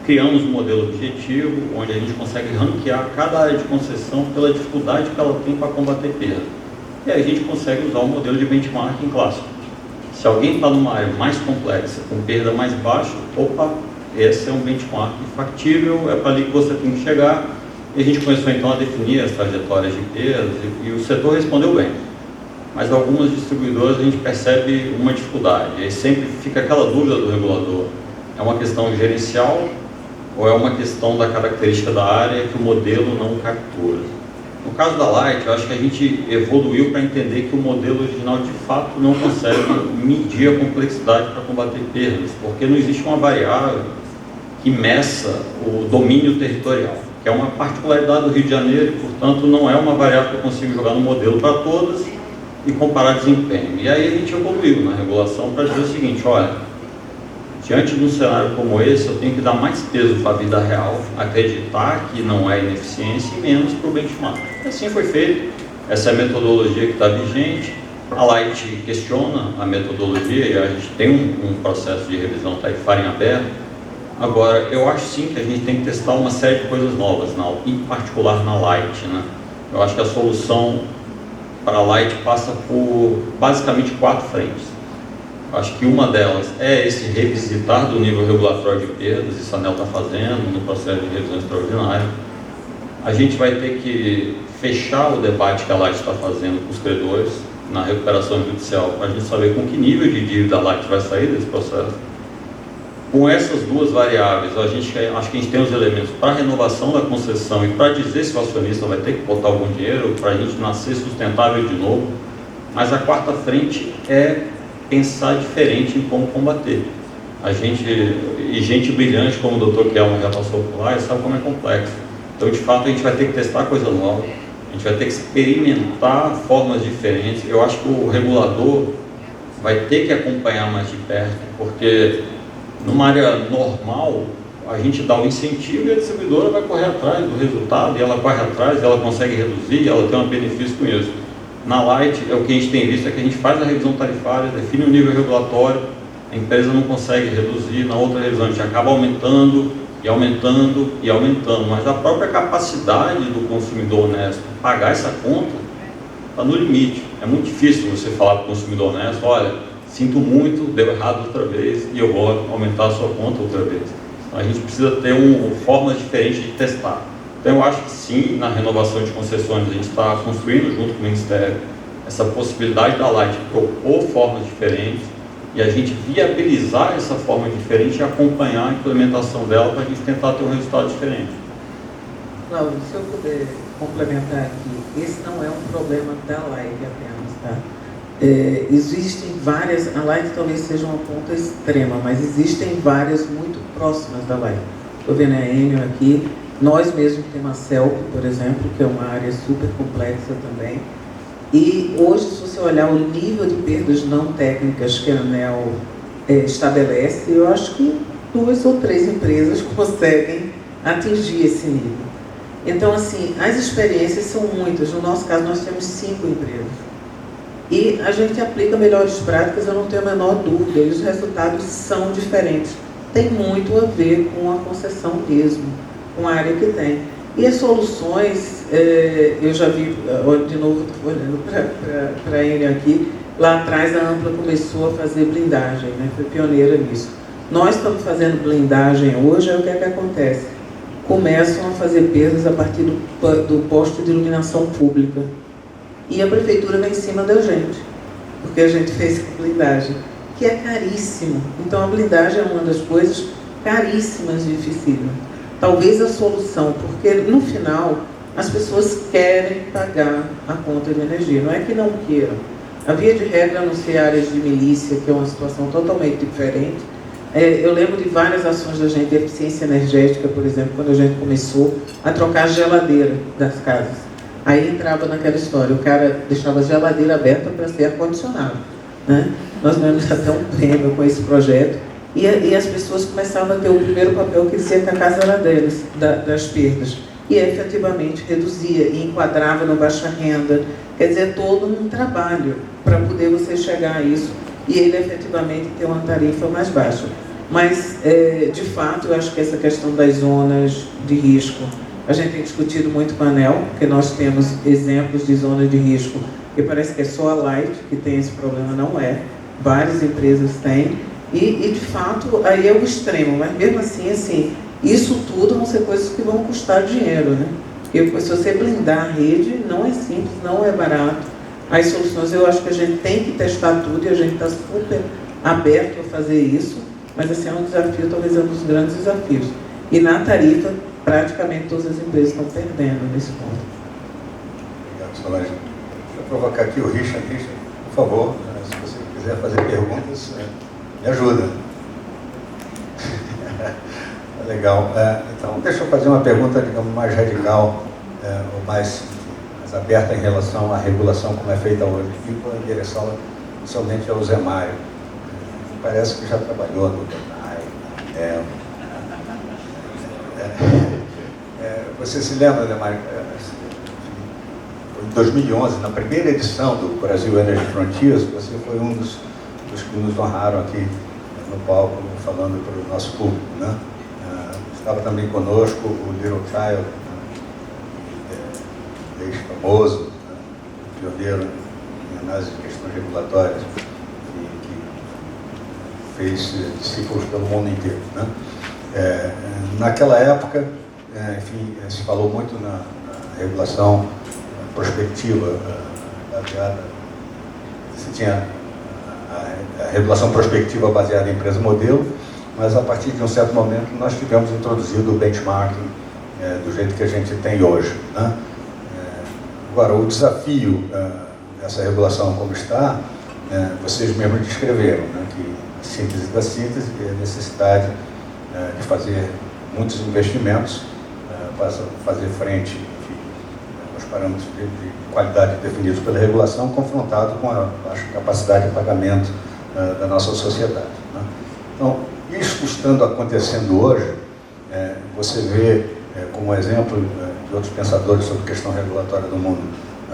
Criamos um modelo objetivo, onde a gente consegue ranquear cada área de concessão pela dificuldade que ela tem para combater perda. E aí a gente consegue usar o modelo de benchmarking clássico. Se alguém está numa área mais complexa, com perda mais baixa, opa, esse é um benchmark factível, é para ali que você tem que chegar. E a gente começou então a definir as trajetórias de perdas e o setor respondeu bem. Mas algumas distribuidoras a gente percebe uma dificuldade, e aí sempre fica aquela dúvida do regulador: é uma questão gerencial ou é uma questão da característica da área que o modelo não captura? No caso da Light, eu acho que a gente evoluiu para entender que o modelo original de fato não consegue medir a complexidade para combater perdas, porque não existe uma variável que meça o domínio territorial, que é uma particularidade do Rio de Janeiro e, portanto, não é uma variável que eu consigo jogar no modelo para todas e comparar desempenho. E aí a gente evoluiu na regulação para dizer o seguinte: olha, diante de um cenário como esse, eu tenho que dar mais peso para a vida real, acreditar que não é ineficiência, e menos para o benchmark. Assim foi feito, essa é a metodologia que está vigente. A Light questiona a metodologia e a gente tem um processo de revisão tarifária em aberto. Agora, eu acho sim que a gente tem que testar uma série de coisas novas, em particular na Light, né? Eu acho que a solução para a Light passa por basicamente 4 frentes. Acho que uma delas é esse revisitar do nível regulatório de perdas, isso a ANEEL está fazendo no processo de revisão extraordinária. A gente vai ter que fechar o debate que a Light está fazendo com os credores na recuperação judicial, para a gente saber com que nível de dívida a Light vai sair desse processo. Com essas duas variáveis, acho que a gente tem os elementos para a renovação da concessão e para dizer se o acionista vai ter que botar algum dinheiro para a gente nascer sustentável de novo. Mas a quarta frente é pensar diferente em como combater. Gente brilhante como o Dr. Kelman já passou por lá e sabe como é complexo. Então, de fato, a gente vai ter que testar coisa nova, a gente vai ter que experimentar formas diferentes. Eu acho que o regulador vai ter que acompanhar mais de perto, porque numa área normal, a gente dá o incentivo e a distribuidora vai correr atrás do resultado, e ela corre atrás, e ela consegue reduzir, e ela tem um benefício com isso. Na Light, o que a gente tem visto é que a gente faz a revisão tarifária, define o nível regulatório, a empresa não consegue reduzir, na outra revisão a gente acaba aumentando, e aumentando, e aumentando, mas a própria capacidade do consumidor honesto pagar essa conta está no limite. É muito difícil você falar para o consumidor honesto, olha, sinto muito, deu errado outra vez e eu vou aumentar a sua conta outra vez. Então, a gente precisa ter formas diferentes de testar. Então, eu acho que sim, na renovação de concessões, a gente está construindo junto com o Ministério essa possibilidade da Light propor formas diferentes e a gente viabilizar essa forma diferente e acompanhar a implementação dela para a gente tentar ter um resultado diferente. Cláudio, se eu puder complementar aqui, esse não é um problema da Light apenas, tá? Existem várias, a Light talvez seja uma ponta extrema, mas existem várias muito próximas da Light. Estou vendo a Enel aqui, nós mesmos temos a CELP, por exemplo, que é uma área super complexa também. E hoje, se você olhar o nível de perdas não técnicas que a ANEEL estabelece, eu acho que 2 ou 3 empresas conseguem atingir esse nível. Então, assim, as experiências são muitas. No nosso caso, nós temos 5 empresas. E a gente aplica melhores práticas, eu não tenho a menor dúvida, e os resultados são diferentes. Tem muito a ver com a concessão mesmo, com a área que tem. E as soluções, eu já vi, de novo, estou olhando para a Enel aqui, lá atrás a Ampla começou a fazer blindagem, né? Foi pioneira nisso. Nós estamos fazendo blindagem hoje, aí o que é que acontece? Começam a fazer perdas a partir do posto de iluminação pública. E a prefeitura vai em cima da gente, porque a gente fez a blindagem, que é caríssimo. Então a blindagem é uma das coisas caríssimas de dificílima. Talvez a solução, porque no final as pessoas querem pagar a conta de energia, não é que não queiram. A via de regra, a não ser áreas de milícia, que é uma situação totalmente diferente. Eu lembro de várias ações da gente de eficiência energética, por exemplo, quando a gente começou a trocar a geladeira das casas. Aí entrava naquela história, o cara deixava a geladeira aberta para ser ar-condicionado, né? Nós ganhamos até um prêmio com esse projeto e as pessoas começavam a ter o primeiro papel que dizia que a casa era deles, das perdas. E efetivamente reduzia e enquadrava no baixa renda. Quer dizer, todo um trabalho para poder você chegar a isso e ele efetivamente ter uma tarifa mais baixa. Mas, de fato, eu acho que essa questão das zonas de risco, a gente tem discutido muito com a ANEEL, porque nós temos exemplos de zonas de risco, e parece que é só a Light que tem esse problema, não é. Várias empresas têm, e de fato, aí é o extremo, mas mesmo assim, isso tudo vão ser coisas que vão custar dinheiro, né? Se você blindar a rede, não é simples, não é barato. As soluções, eu acho que a gente tem que testar tudo, e a gente está super aberto a fazer isso, mas assim, é um desafio, talvez é um dos grandes desafios. E na tarifa, praticamente todas as empresas estão perdendo nesse ponto. Obrigado, Solange. Deixa eu provocar aqui o Richard. Richard, por favor, se você quiser fazer perguntas, me ajuda. Legal. Então, deixa eu fazer uma pergunta, digamos, mais radical, ou mais aberta em relação à regulação como é feita hoje. E vou endereçá-la somente ao Zé Mário. Parece que já trabalhou no DENAI, você se lembra, Zé Mário? Em 2011, na primeira edição do Brasil Energy Frontiers, você foi um dos que nos honraram aqui no palco, falando para o nosso público, né? Estava também conosco o Little Child, ex-famoso, pioneiro em análise de questões regulatórias, que fez discípulos pelo mundo inteiro, né? Naquela época, enfim, se falou muito na regulação prospectiva baseada, se tinha a regulação prospectiva baseada em empresa modelo, mas a partir de um certo momento nós tivemos introduzido o benchmarking do jeito que a gente tem hoje, né? Agora, o desafio dessa regulação como está, vocês mesmos descreveram, né, que a síntese da síntese é a necessidade de fazer muitos investimentos para fazer frente, enfim, aos parâmetros de qualidade definidos pela regulação, confrontado com a baixa capacidade de pagamento da nossa sociedade, né? Então, isso estando acontecendo hoje, você vê como exemplo de outros pensadores sobre questão regulatória do mundo,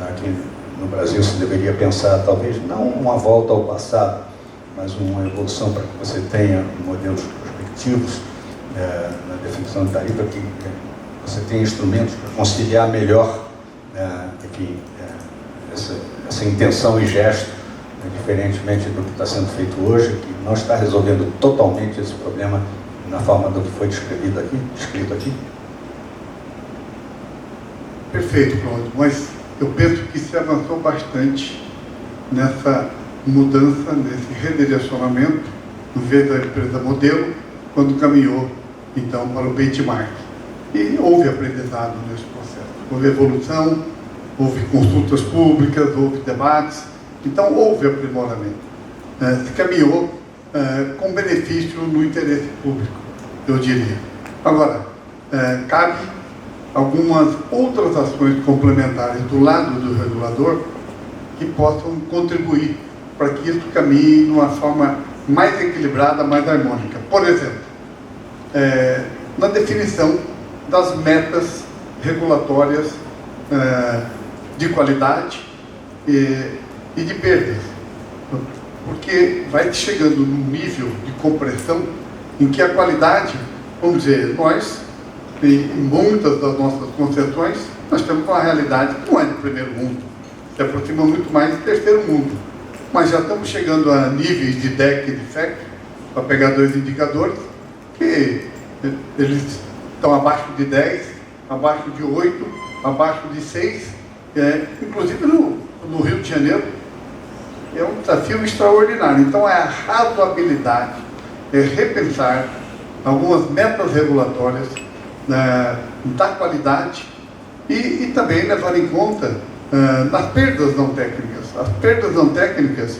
aqui no Brasil se deveria pensar, talvez, não uma volta ao passado, mas uma evolução para que você tenha modelos prospectivos na definição de tarifa, que você tenha instrumentos para conciliar melhor, enfim, essa nossa intenção e gesto, diferentemente do que está sendo feito hoje, que não está resolvendo totalmente esse problema na forma do que foi descrito aqui? Perfeito, Cláudio, mas eu penso que se avançou bastante nessa mudança, nesse redirecionamento, no vez da empresa modelo, quando caminhou, então, para o benchmark. E houve aprendizado nesse processo, houve evolução, houve consultas públicas, houve debates, então houve aprimoramento. Se caminhou com benefício no interesse público, eu diria. Agora, cabe algumas outras ações complementares do lado do regulador que possam contribuir para que isso caminhe de uma forma mais equilibrada, mais harmônica. Por exemplo, na definição das metas regulatórias de qualidade e de perdas, porque vai chegando num nível de compressão em que a qualidade, vamos dizer, nós, em muitas das nossas concessões, nós temos uma realidade que não é de primeiro mundo, se aproxima muito mais do terceiro mundo, mas já estamos chegando a níveis de DEC e de FEC, para pegar dois indicadores, que eles estão abaixo de 10, abaixo de 8, abaixo de 6, inclusive no Rio de Janeiro, é um desafio extraordinário. Então, é a razoabilidade, é repensar algumas metas regulatórias da qualidade e também levar em conta nas perdas não técnicas. As perdas não técnicas,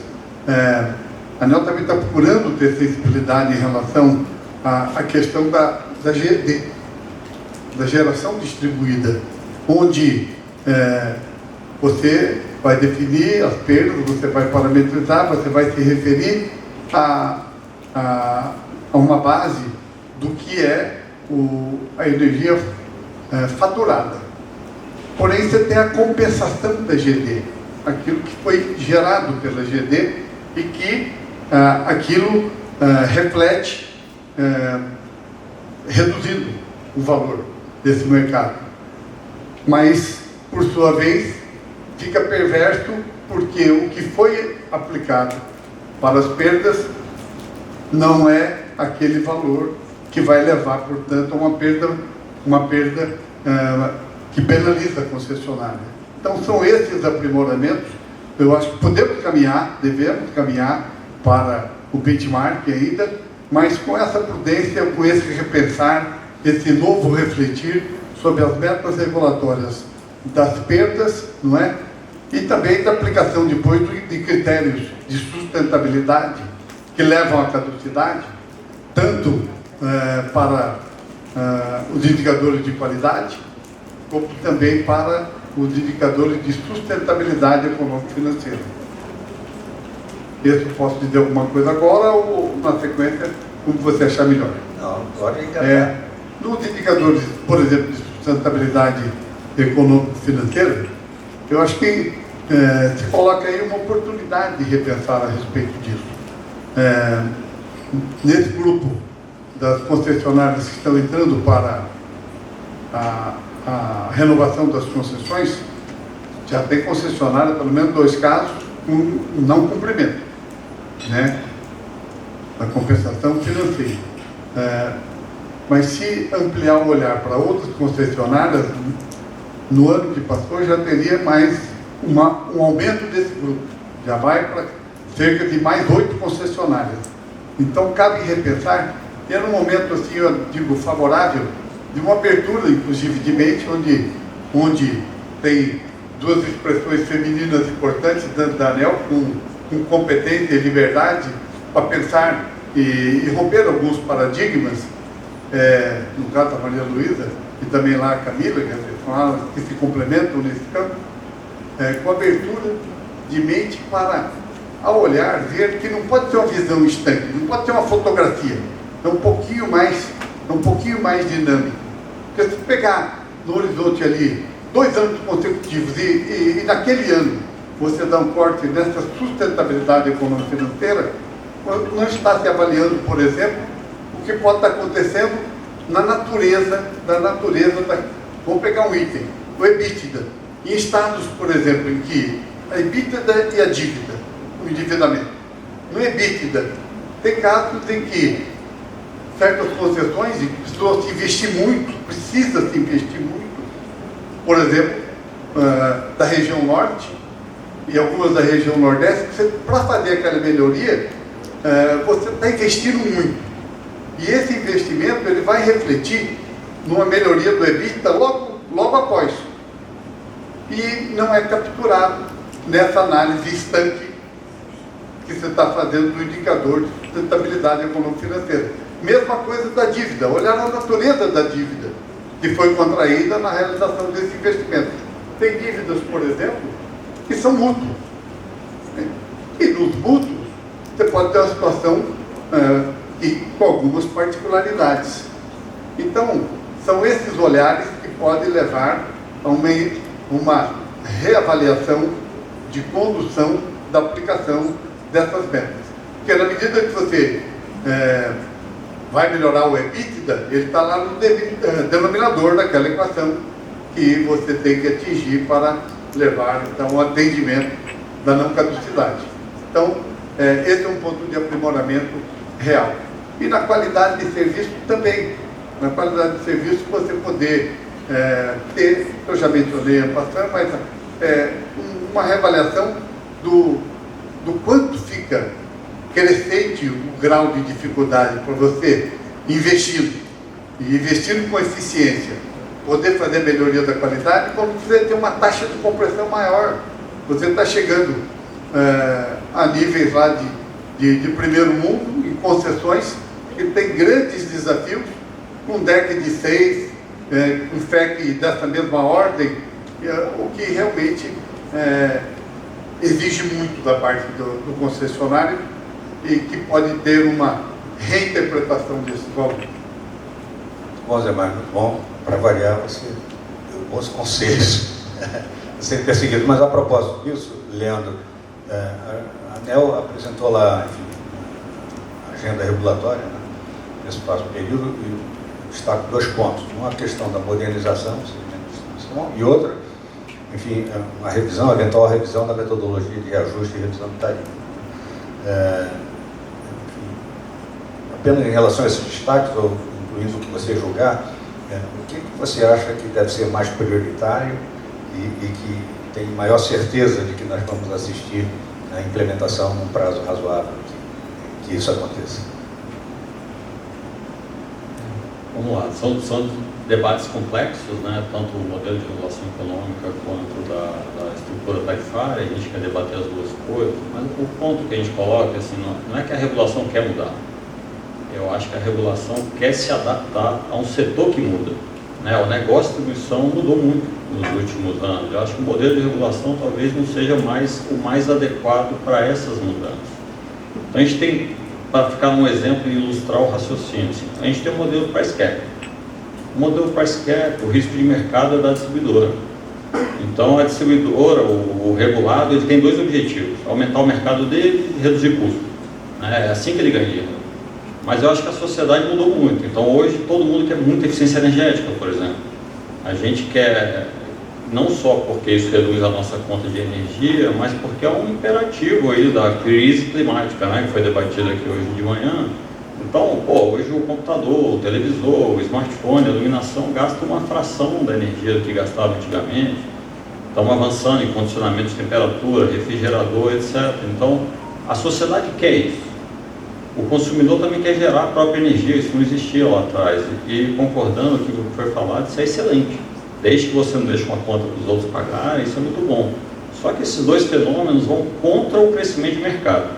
a ANEEL também está procurando ter sensibilidade em relação à questão da GD, da geração distribuída, onde você vai definir as perdas, você vai parametrizar, você vai se referir a uma base do que é a energia faturada. Porém, você tem a compensação da GD, aquilo que foi gerado pela GD e que aquilo reflete reduzindo o valor desse mercado. Mas, por sua vez, fica perverso porque o que foi aplicado para as perdas não é aquele valor que vai levar, portanto, a uma perda que penaliza a concessionária. Então, são esses aprimoramentos. Eu acho que podemos caminhar, devemos caminhar para o benchmark ainda, mas com essa prudência, com esse repensar, esse novo refletir sobre as metas regulatórias das perdas, não é? E também da aplicação depois de critérios de sustentabilidade que levam à caducidade, tanto para os indicadores de qualidade, como também para os indicadores de sustentabilidade econômico-financeira. Eu posso dizer alguma coisa agora ou na sequência, como você achar melhor? Não, agora é nos indicadores, por exemplo, de sustentabilidade econômico-financeira, eu acho que se coloca aí uma oportunidade de repensar a respeito disso. Nesse grupo das concessionárias que estão entrando para a renovação das concessões, já tem concessionária, pelo menos 2 casos, com não cumprimento, né, da compensação financeira. Mas se ampliar o olhar para outras concessionárias, no ano que passou já teria mais um aumento desse grupo, já vai para cerca de mais 8 concessionárias. Então cabe repensar, e é um momento assim, eu digo, favorável, de uma abertura, inclusive, de mente, onde tem 2 expressões femininas importantes dentro da ANEEL, com competência e liberdade, para pensar e romper alguns paradigmas, no caso da Maria Luísa, e também lá a Camila, que se complementam nesse campo, com abertura de mente para, ao olhar, ver que não pode ter uma visão estanque, não pode ter uma fotografia, é um pouquinho mais dinâmico. Porque se pegar no horizonte ali 2 anos consecutivos e naquele ano você dá um corte nessa sustentabilidade econômica financeira, não está se avaliando, por exemplo, o que pode estar acontecendo na natureza vamos pegar um item, o EBITDA. Em estados, por exemplo, em que a EBITDA e a dívida, o endividamento. No EBITDA, tem casos em que certas concessões, e precisou se investir muito, precisa se investir muito, por exemplo, da região norte e algumas da região nordeste, para fazer aquela melhoria, você está investindo muito. E esse investimento ele vai refletir numa melhoria do EBITDA logo após. E não é capturado nessa análise estanque que você está fazendo do indicador de sustentabilidade econômico-financeira. Mesma coisa da dívida, olhar a natureza da dívida que foi contraída na realização desse investimento. Tem dívidas, por exemplo, que são mútuos. E nos mútuos, você pode ter uma situação com algumas particularidades. Então, são esses olhares que podem levar a uma reavaliação de condução da aplicação dessas metas. Porque na medida que você vai melhorar o EBITDA, ele está lá no denominador daquela equação que você tem que atingir para levar, então, o atendimento da não caducidade. Então, esse é um ponto de aprimoramento real. E na qualidade de serviço também. Na qualidade de serviço, você poder ter, eu já mencionei a passando, mas uma reavaliação do quanto fica crescente o grau de dificuldade para você investindo, e investindo com eficiência, poder fazer melhoria da qualidade, quando você tem uma taxa de compressão maior. Você está chegando a níveis lá de primeiro mundo, em concessões, que tem grandes desafios, com DEC de 6, com FEC dessa mesma ordem, o que realmente exige muito da parte do concessionário e que pode ter uma reinterpretação desses valores. Bom, Zé Mário, muito bom. Para variar, você deu bons conselhos sem ter seguido. Mas a propósito disso, Leandro, a ANEEL apresentou lá, enfim, a agenda regulatória, né, nesse próximo período, e destaco 2 pontos. Uma, a questão da modernização do segmento de distribuição, e outra, enfim, uma revisão, eventual revisão da metodologia de reajuste e revisão do tarifa. Apenas em relação a esses destaques, ou incluindo o que você julgar, o que você acha que deve ser mais prioritário e que tem maior certeza de que nós vamos assistir à implementação num prazo razoável que isso aconteça? Vamos lá, são debates complexos, né? Tanto o modelo de regulação econômica quanto da estrutura tarifária. A gente quer debater as duas coisas, mas o ponto que a gente coloca assim, não é que a regulação quer mudar. Eu acho que a regulação quer se adaptar a um setor que muda, né? O negócio de distribuição mudou muito nos últimos anos. Eu acho que o modelo de regulação talvez não seja o mais adequado para essas mudanças. Então a gente tem, para ficar um exemplo e ilustrar o raciocínio, assim, a gente tem um modelo price cap. O modelo price cap, o risco de mercado é da distribuidora. Então a distribuidora, o regulado, ele tem 2 objetivos: aumentar o mercado dele e reduzir custo. É assim que ele ganha dinheiro. Mas eu acho que a sociedade mudou muito. Então hoje todo mundo quer muita eficiência energética, por exemplo. A gente quer, não só porque isso reduz a nossa conta de energia, mas porque é um imperativo aí da crise climática, né, que foi debatida aqui hoje de manhã. Então, hoje o computador, o televisor, o smartphone, a iluminação gasta uma fração da energia do que gastava antigamente. Estamos avançando em condicionamento de temperatura, refrigerador, etc. Então, a sociedade quer isso. O consumidor também quer gerar a própria energia, isso não existia lá atrás. E concordando com o que foi falado, isso é excelente. Desde que você não deixe uma conta para os outros pagarem, isso é muito bom. Só que esses 2 fenômenos vão contra o crescimento de mercado.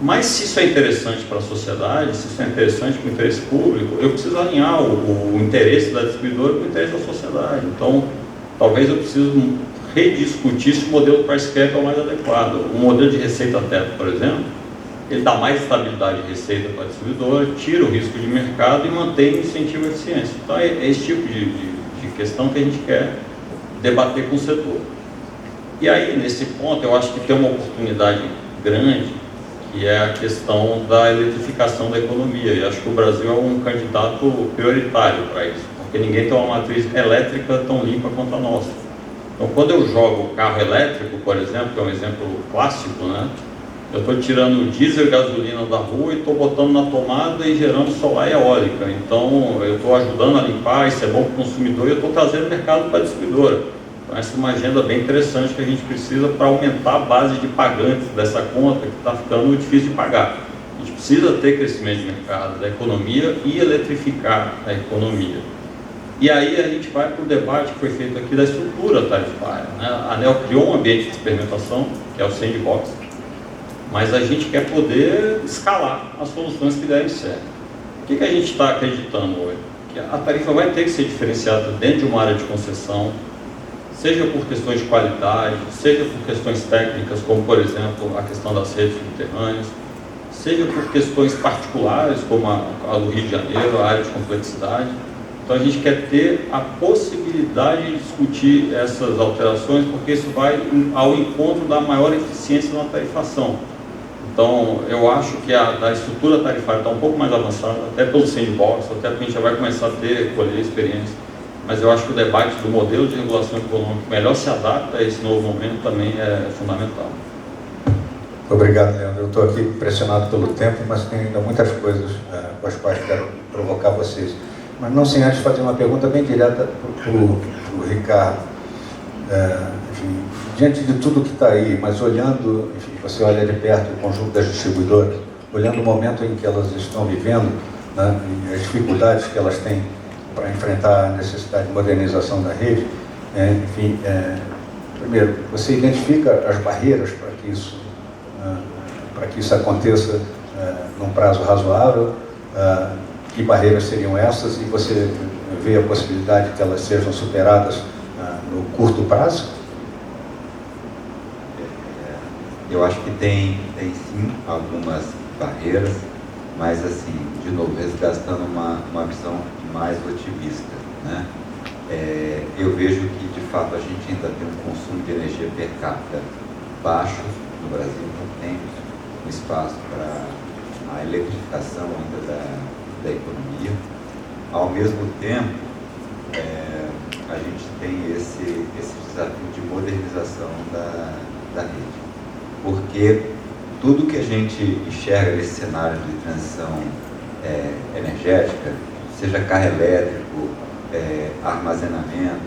Mas se isso é interessante para a sociedade, se isso é interessante para o interesse público, eu preciso alinhar o interesse da distribuidora com o interesse da sociedade. Então, talvez eu preciso rediscutir se o modelo price cap é o mais adequado. O modelo de receita teto, por exemplo, ele dá mais estabilidade de receita para a distribuidora, tira o risco de mercado e mantém o incentivo à eficiência. Então é esse tipo de questão que a gente quer debater com o setor. E aí, nesse ponto, eu acho que tem uma oportunidade grande, que é a questão da eletrificação da economia. E acho que o Brasil é um candidato prioritário para isso, porque ninguém tem uma matriz elétrica tão limpa quanto a nossa. Então, quando eu jogo carro elétrico, por exemplo, que é um exemplo clássico, né? Eu estou tirando diesel e gasolina da rua e estou botando na tomada e gerando solar e eólica. Então, eu estou ajudando a limpar, isso é bom para o consumidor e eu estou trazendo mercado para a distribuidora. Então, essa é uma agenda bem interessante que a gente precisa para aumentar a base de pagantes dessa conta que está ficando difícil de pagar. A gente precisa ter crescimento de mercado da economia e eletrificar a economia. E aí a gente vai para o debate que foi feito aqui da estrutura tarifária, né? A ANEEL criou um ambiente de experimentação, que é o sandbox, mas a gente quer poder escalar as soluções que derem certo. O que a gente está acreditando hoje? Que a tarifa vai ter que ser diferenciada dentro de uma área de concessão, seja por questões de qualidade, seja por questões técnicas, como por exemplo a questão das redes subterrâneas, seja por questões particulares, como a do Rio de Janeiro, a área de complexidade. Então a gente quer ter a possibilidade de discutir essas alterações, porque isso vai ao encontro da maior eficiência na tarifação. Então eu acho que a estrutura tarifária está um pouco mais avançada, até pelo sandbox, até porque a gente já vai começar a colher experiência. Mas eu acho que o debate do modelo de regulação econômica melhor se adapta a esse novo momento também é fundamental. Obrigado, Leandro. Eu estou aqui pressionado pelo tempo, mas tem ainda muitas coisas com as quais quero provocar vocês. Mas não sem antes fazer uma pergunta bem direta para o Ricardo. Enfim, diante de tudo que está aí, mas olhando, enfim, você olha de perto o conjunto das distribuidoras, olhando o momento em que elas estão vivendo, né, e as dificuldades que elas têm para enfrentar a necessidade de modernização da rede, primeiro, você identifica as barreiras para que isso aconteça num prazo razoável, que barreiras seriam essas, e você vê a possibilidade de que elas sejam superadas no curto prazo? Eu acho que tem sim algumas barreiras, mas assim, de novo, resgatando uma visão mais otimista, né? Eu vejo que de fato a gente ainda tem um consumo de energia per capita baixo no Brasil, não tem um espaço para a eletrificação ainda da economia. Ao mesmo tempo, a gente tem esse desafio de modernização da rede, porque tudo que a gente enxerga nesse cenário de transição energética, seja carro elétrico, armazenamento,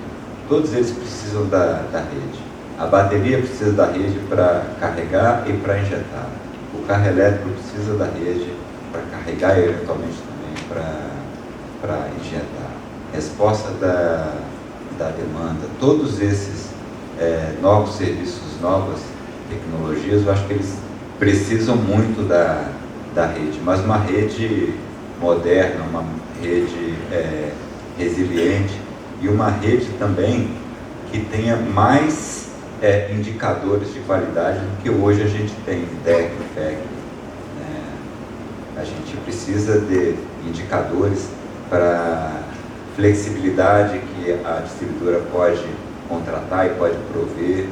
todos eles precisam da rede. A bateria precisa da rede para carregar e para injetar. O carro elétrico precisa da rede para carregar e eventualmente também para injetar. Resposta da demanda, todos esses novos serviços, novas tecnologias, eu acho que eles precisam muito da rede, mas uma rede moderna, uma rede resiliente e uma rede também que tenha mais indicadores de qualidade do que hoje a gente tem, DEC, FEC. A gente precisa de indicadores para flexibilidade que a distribuidora pode contratar e pode prover,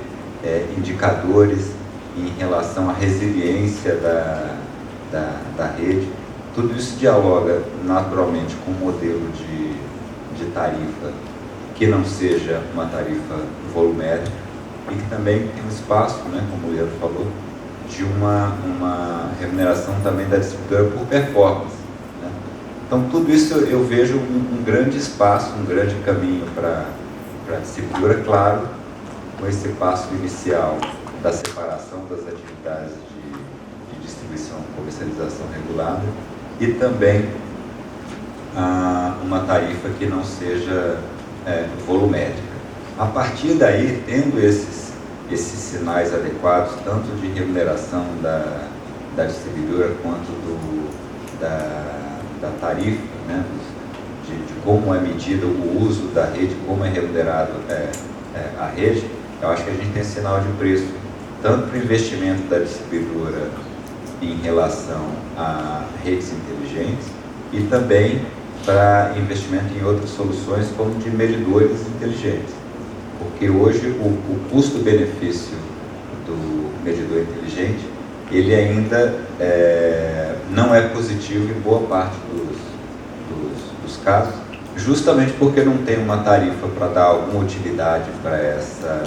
indicadores em relação à resiliência da rede. Tudo isso dialoga naturalmente com um modelo de tarifa que não seja uma tarifa volumétrica e que também tem um espaço, né, como o Leandro falou, de uma remuneração também da distribuidora por performance, né? Então tudo isso eu vejo um grande espaço, um grande caminho para a distribuidora, claro, com esse passo inicial da separação das atividades de distribuição e comercialização regulada e também uma tarifa que não seja volumétrica. A partir daí, tendo esses sinais adequados, tanto de remuneração da distribuidora quanto da tarifa, né, de como é medido o uso da rede, como é remunerado a rede, eu acho que a gente tem sinal de preço, tanto para o investimento da distribuidora em relação a redes inteligentes e também para investimento em outras soluções como de medidores inteligentes. Porque hoje o custo-benefício do medidor inteligente, ele ainda não é positivo em boa parte dos casos, justamente porque não tem uma tarifa para dar alguma utilidade para essa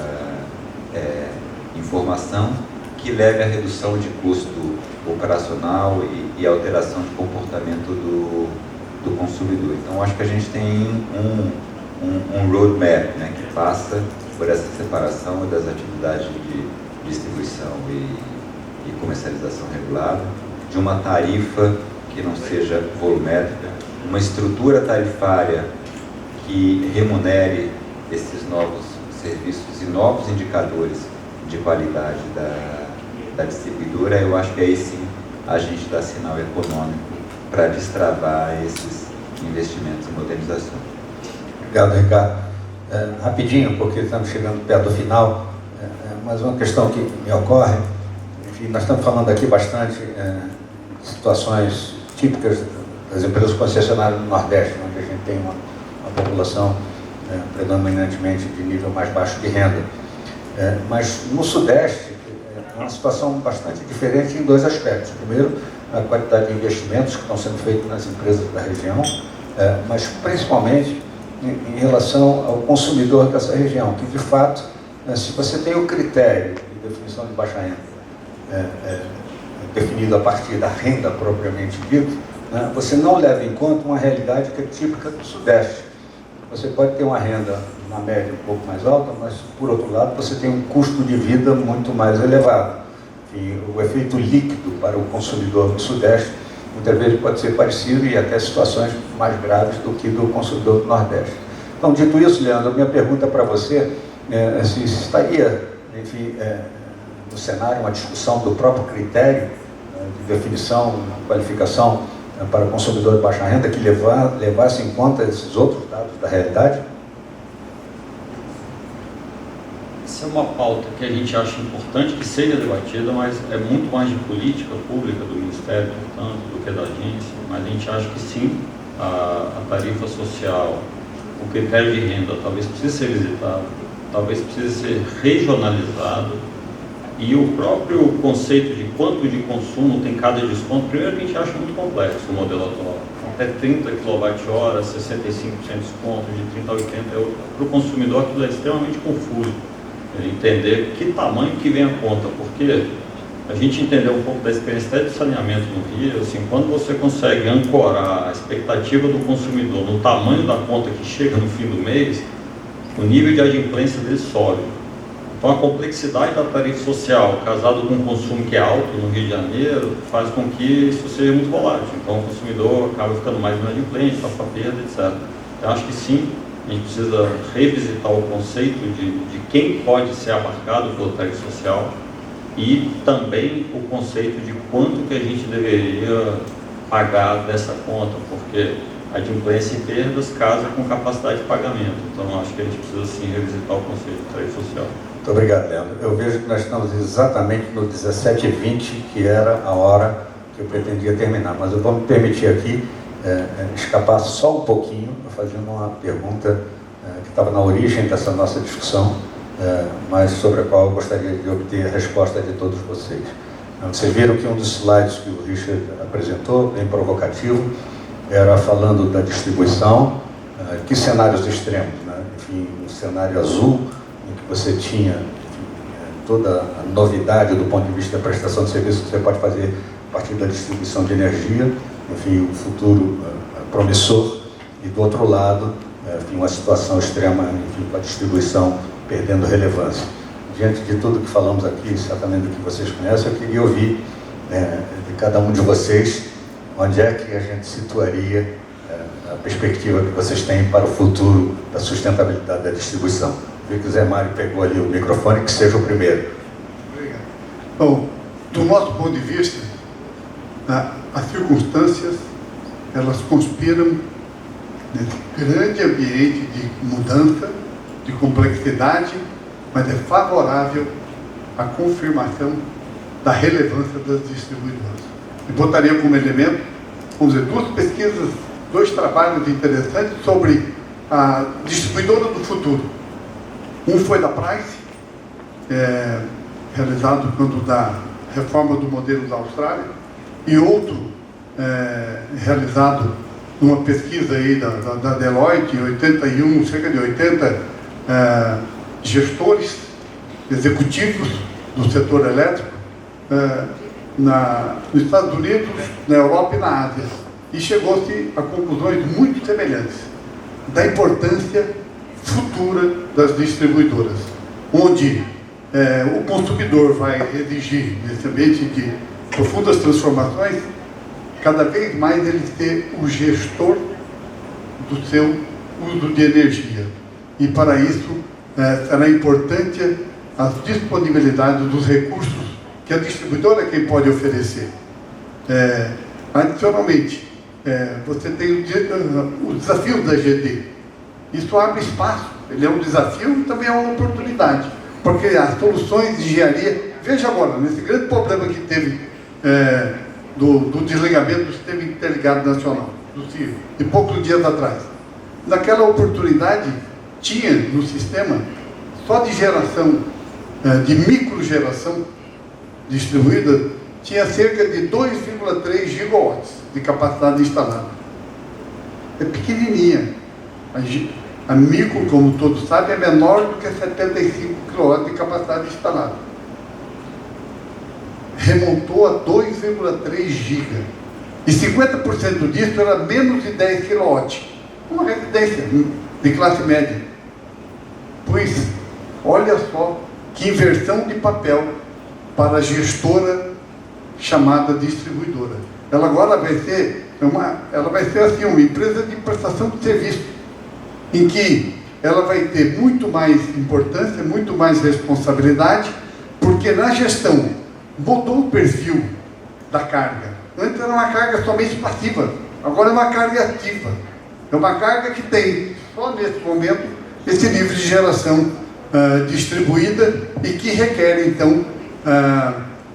informação que leve à redução de custo operacional e alteração de comportamento do consumidor. Então, acho que a gente tem um roadmap, né, que passa por essa separação das atividades de distribuição e comercialização regulada, de uma tarifa que não seja volumétrica, uma estrutura tarifária que remunere esses novos serviços e novos indicadores de qualidade da distribuidora. Eu acho que aí sim a gente dá sinal econômico para destravar esses investimentos em modernização. Obrigado, Ricardo. Rapidinho, porque estamos chegando perto do final, mas uma questão que me ocorre, enfim, nós estamos falando aqui bastante de situações típicas das empresas concessionárias do Nordeste, onde a gente tem uma população predominantemente de nível mais baixo de renda. Mas no Sudeste é uma situação bastante diferente em dois aspectos. Primeiro, a quantidade de investimentos que estão sendo feitos nas empresas da região, mas principalmente em relação ao consumidor dessa região, que de fato, se você tem o critério de definição de baixa renda definido a partir da renda propriamente dita, né, você não leva em conta uma realidade que é típica do Sudeste. Você pode ter uma renda, na média, um pouco mais alta, mas, por outro lado, você tem um custo de vida muito mais elevado. E o efeito líquido para o consumidor do Sudeste, muitas vezes, pode ser parecido e até situações mais graves do que do consumidor do Nordeste. Então, dito isso, Leandro, minha pergunta para você é se estaria, enfim, no cenário uma discussão do próprio critério de definição, qualificação para o consumidor de baixa renda, que levasse em conta esses outros dados da realidade? Essa é uma pauta que a gente acha importante que seja debatida, mas é muito mais de política pública do Ministério, portanto, do que da agência. Mas a gente acha que sim, a tarifa social, o critério de renda talvez precise ser visitado, talvez precise ser regionalizado, e o próprio conceito de quanto de consumo tem cada desconto, primeiro que a gente acha muito complexo o modelo atual. Até 30 kWh, 65% de desconto, de 30 a 80 euros. Para o consumidor aquilo é extremamente confuso. Ele entender que tamanho que vem a conta, porque a gente entendeu um pouco da experiência até de saneamento no Rio, assim, quando você consegue ancorar a expectativa do consumidor no tamanho da conta que chega no fim do mês, o nível de adimplência dele sobe. Então a complexidade da tarifa social, casado com um consumo que é alto no Rio de Janeiro, faz com que isso seja muito volátil. Então o consumidor acaba ficando mais inadimplente, passa perda, etc. Eu acho que sim, a gente precisa revisitar o conceito de quem pode ser abarcado pela tarifa social e também o conceito de quanto que a gente deveria pagar dessa conta, porque a adimplência e perdas casa com capacidade de pagamento. Então acho que a gente precisa sim revisitar o conceito de tarifa social. Muito obrigado, Leandro. Eu vejo que nós estamos exatamente no 17h20, que era a hora que eu pretendia terminar, mas eu vou me permitir aqui escapar só um pouquinho, fazendo uma pergunta que estava na origem dessa nossa discussão, mas sobre a qual eu gostaria de obter a resposta de todos vocês. Vocês viram que um dos slides que o Richard apresentou, bem provocativo, era falando da distribuição, que cenários extremos, né? Enfim, o cenário azul, em que você tinha toda a novidade do ponto de vista da prestação de serviço que você pode fazer a partir da distribuição de energia, enfim, o futuro promissor, e do outro lado, enfim, uma situação extrema, enfim, com a distribuição perdendo relevância. Diante de tudo que falamos aqui, certamente do que vocês conhecem, eu queria ouvir de cada um de vocês onde é que a gente situaria a perspectiva que vocês têm para o futuro da sustentabilidade da distribuição. Vi que o Zé Mário pegou ali o microfone, que seja o primeiro. Obrigado. Bom, do nosso ponto de vista, as circunstâncias, elas conspiram nesse grande ambiente de mudança, de complexidade, mas é favorável à confirmação da relevância das distribuidoras. Eu botaria como elemento, vamos dizer, duas pesquisas, dois trabalhos interessantes sobre a distribuidora do futuro. Um foi da Price, realizado quando da reforma do modelo da Austrália, e outro realizado numa pesquisa aí da Deloitte, 81, cerca de 80 gestores executivos do setor elétrico nos Estados Unidos, na Europa e na Ásia. E chegou-se a conclusões muito semelhantes da importância futura das distribuidoras, onde o consumidor vai exigir, nesse ambiente de profundas transformações, cada vez mais ele ser o gestor do seu uso de energia. E para isso será importante a disponibilidade dos recursos que a distribuidora é quem pode oferecer. Adicionalmente, você tem o desafio da GD. Isso abre espaço, ele é um desafio e também é uma oportunidade, porque as soluções de engenharia, veja agora, nesse grande problema que teve do desligamento do Sistema Interligado Nacional, do CIR, de poucos dias atrás. Naquela oportunidade, tinha no sistema, só de geração, de microgeração distribuída, tinha cerca de 2,3 gigawatts de capacidade instalada. É pequenininha. A micro, como todos sabem, é menor do que 75 kW de capacidade instalada. Remontou a 2,3 giga. E 50% disso era menos de 10 kW. Uma residência de classe média. Pois, olha só que inversão de papel para a gestora chamada distribuidora. Ela agora vai ser assim, uma empresa de prestação de serviço, em que ela vai ter muito mais importância, muito mais responsabilidade, porque na gestão mudou o perfil da carga. Antes era uma carga somente passiva, agora é uma carga ativa. É uma carga que tem, só nesse momento, esse nível de geração distribuída e que requer, então,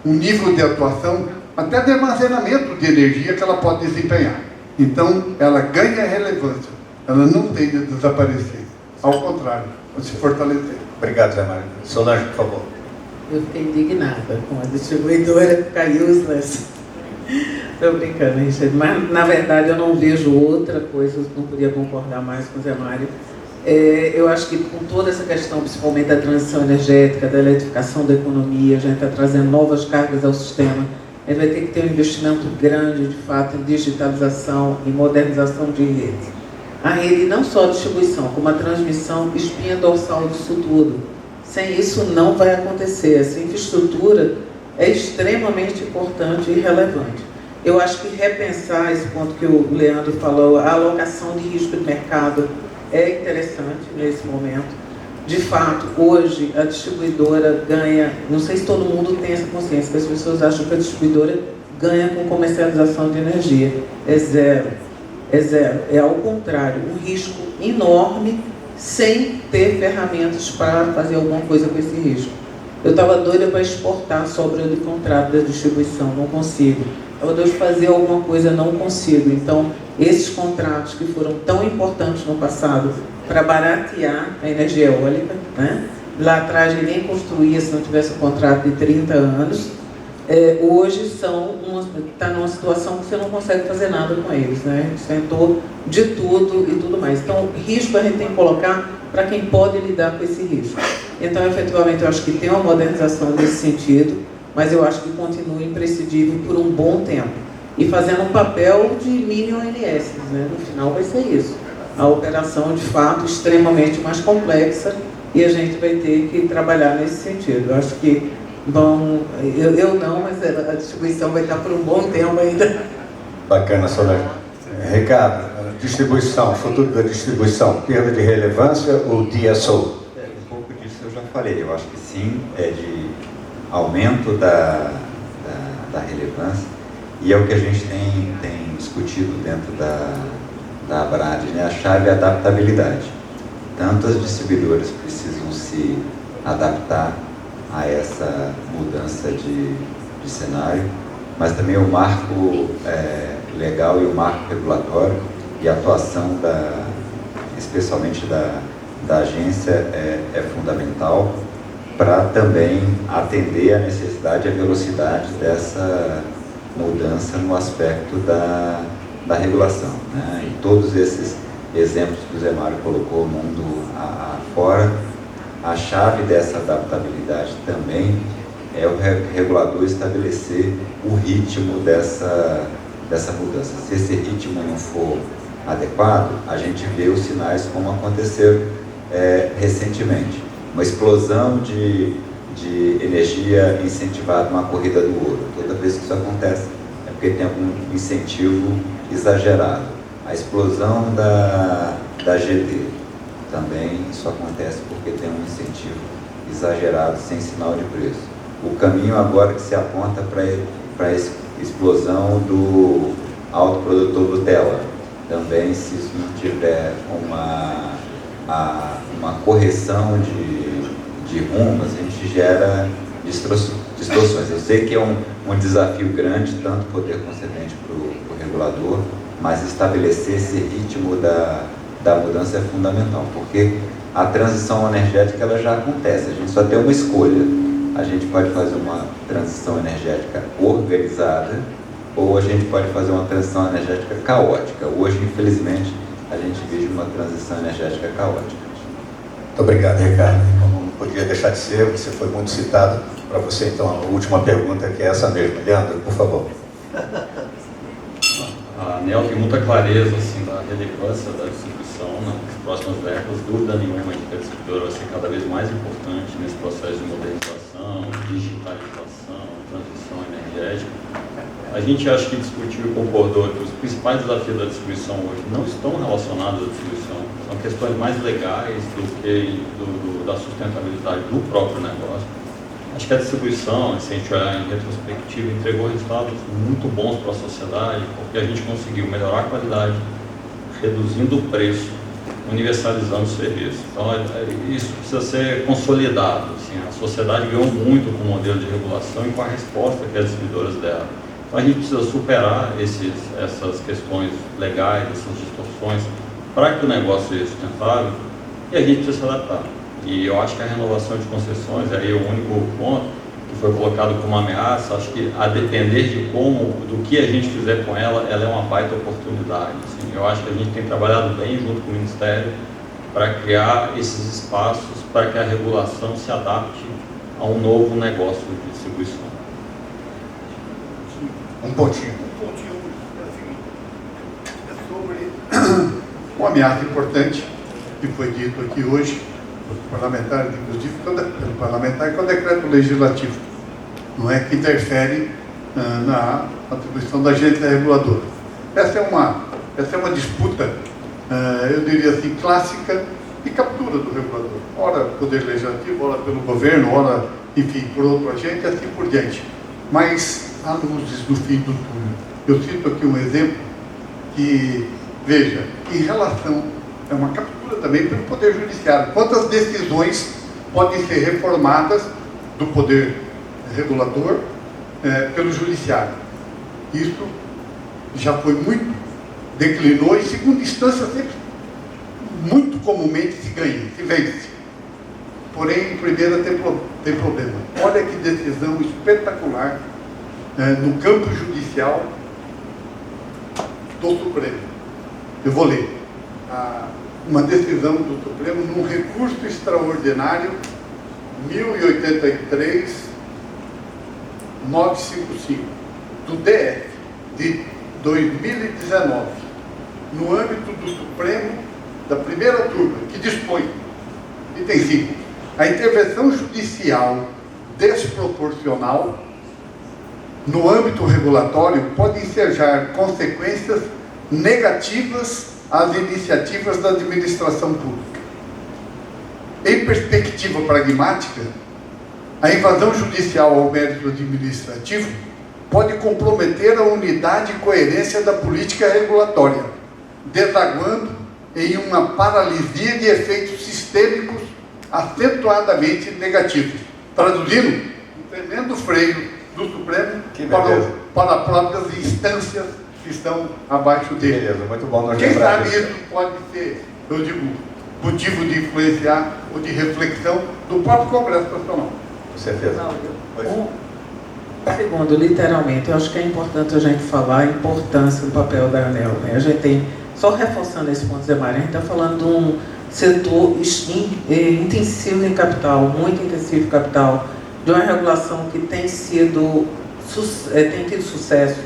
um nível de atuação, até de armazenamento de energia que ela pode desempenhar. Então, ela ganha relevância. Ela não tem de desaparecer. Ao contrário, pode se fortalecer. Obrigado, Zé Mário. Solange, por favor. Eu fiquei indignada com a distribuidora ficar useless. Estou brincando, Richard. Mas, na verdade, eu não vejo outra coisa, eu não podia concordar mais com o Zé Mário. Eu acho que com toda essa questão, principalmente da transição energética, da eletrificação da economia, a gente está trazendo novas cargas ao sistema. A gente vai ter que ter um investimento grande, de fato, em digitalização e modernização de redes. A rede, não só a distribuição, como a transmissão, espinha dorsal disso tudo. Sem isso não vai acontecer. Essa infraestrutura é extremamente importante e relevante. Eu acho que repensar esse ponto que o Leandro falou, a alocação de risco de mercado é interessante nesse momento. De fato, hoje a distribuidora ganha, não sei se todo mundo tem essa consciência, que as pessoas acham que a distribuidora ganha com comercialização de energia. É zero. É zero. É ao contrário, um risco enorme sem ter ferramentas para fazer alguma coisa com esse risco. Eu estava doida para exportar sobra de contrato da distribuição, não consigo. Estava doida para fazer alguma coisa, não consigo. Então, esses contratos que foram tão importantes no passado para baratear a energia eólica, né? Lá atrás ninguém construía se não tivesse um contrato de 30 anos, hoje está numa situação que você não consegue fazer nada com eles, né? A gente tentou de tudo e tudo mais. Então, risco a gente tem que colocar para quem pode lidar com esse risco. Então, efetivamente, eu acho que tem uma modernização nesse sentido, mas eu acho que continua imprescindível por um bom tempo. E fazendo um papel de mini ONS, né? No final vai ser isso. A operação, de fato, extremamente mais complexa e a gente vai ter que trabalhar nesse sentido. Eu acho que eu não, mas a distribuição vai estar por um bom tempo ainda. Bacana, Solange. Ricardo, distribuição, futuro da distribuição, perda de relevância ou DSO? Um pouco disso eu já falei. Eu acho que sim, é de aumento da relevância, e é o que a gente tem discutido dentro da ABRAD, né? A chave é a adaptabilidade. Tanto as distribuidoras precisam se adaptar a essa mudança de cenário, mas também o marco legal e o marco regulatório e a atuação especialmente da agência é fundamental para também atender a necessidade e a velocidade dessa mudança no aspecto da da regulação, né? Em todos esses exemplos que o Zé Mário colocou, mundo afora, a chave dessa adaptabilidade também é o regulador estabelecer o ritmo dessa mudança. Se esse ritmo não for adequado, a gente vê os sinais como aconteceram recentemente. Uma explosão de energia incentivada, uma corrida do ouro. Toda vez que isso acontece, é porque tem algum incentivo exagerado. A explosão da GD, também isso acontece porque tem um incentivo exagerado, sem sinal de preço. O caminho agora que se aponta para a explosão do autoprodutor Nutella, também, se isso não tiver uma correção de rumos, a gente gera distorções. Eu sei que é um desafio grande, tanto poder concedente para o regulador, mas estabelecer esse ritmo da mudança é fundamental, porque a transição energética ela já acontece, a gente só tem uma escolha. A gente pode fazer uma transição energética organizada ou a gente pode fazer uma transição energética caótica. Hoje, infelizmente, a gente vive uma transição energética caótica. Muito obrigado, Ricardo. Como não podia deixar de ser, você foi muito citado. Para você, então, a última pergunta, que é essa mesmo. Leandro, por favor. A ANEEL tem muita clareza assim, da relevância da distribuição nas próximas décadas. Dúvida nenhuma de que a distribuidora vai ser cada vez mais importante nesse processo de modernização, digitalização, transição energética. A gente acha que discutiu e concordou que os principais desafios da distribuição hoje não estão relacionados à distribuição, são questões mais legais do que da sustentabilidade do próprio negócio. Acho que a distribuição, se a gente olhar em retrospectiva, entregou resultados muito bons para a sociedade, porque a gente conseguiu melhorar a qualidade, reduzindo o preço, universalizando o serviço. Então, isso precisa ser consolidado. Assim, a sociedade ganhou muito com o modelo de regulação e com a resposta que as distribuidoras deram. Então, a gente precisa superar essas questões legais, essas distorções, para que o negócio seja sustentável, e a gente precisa se adaptar. E eu acho que a renovação de concessões, aí é o único ponto que foi colocado como ameaça, acho que a depender do que a gente fizer com ela, ela é uma baita oportunidade. Assim. Eu acho que a gente tem trabalhado bem junto com o Ministério para criar esses espaços para que a regulação se adapte a um novo negócio de distribuição. Um pontinho. É sobre uma ameaça importante que foi dito aqui hoje, pelos parlamentares, inclusive pelo parlamentar, que é o decreto legislativo, não é, que interfere na atribuição da agência reguladora. Essa é uma disputa, eu diria assim, clássica de captura do regulador. Ora poder legislativo, ora pelo governo, ora, enfim, por outro agente, assim por diante. Mas há luzes do fim do túnel. Eu cito aqui um exemplo que, veja, em relação a uma captura também pelo Poder Judiciário. Quantas decisões podem ser reformadas do Poder Regulador pelo Judiciário? Isso já foi muito, declinou, em segunda instância sempre, muito comumente se ganha, se vence. Porém, em primeira tem problema. Olha que decisão espetacular no campo judicial do Supremo. Eu vou ler. Uma decisão do Supremo num recurso extraordinário 1083-955 do DF de 2019, no âmbito do Supremo da primeira turma, que dispõe, item 5, a intervenção judicial desproporcional no âmbito regulatório pode ensejar consequências negativas às iniciativas da administração pública. Em perspectiva pragmática, a invasão judicial ao mérito administrativo pode comprometer a unidade e coerência da política regulatória, desaguando em uma paralisia de efeitos sistêmicos acentuadamente negativos. Traduzindo, um tremendo freio do Supremo para próprias instâncias que estão abaixo dele. Beleza, muito bom nós Quem lembrar sabe disso. isso pode ser, eu digo, motivo de influenciar ou de reflexão do próprio Congresso Nacional. Com certeza. Cláudio, Pois. Segundo, literalmente, eu acho que é importante a gente falar a importância do papel da ANEEL, né? A gente tem, só reforçando esse ponto, Zé Maria, a gente está falando de um setor intensivo em capital, muito intensivo em capital, de uma regulação que tem tido sucesso,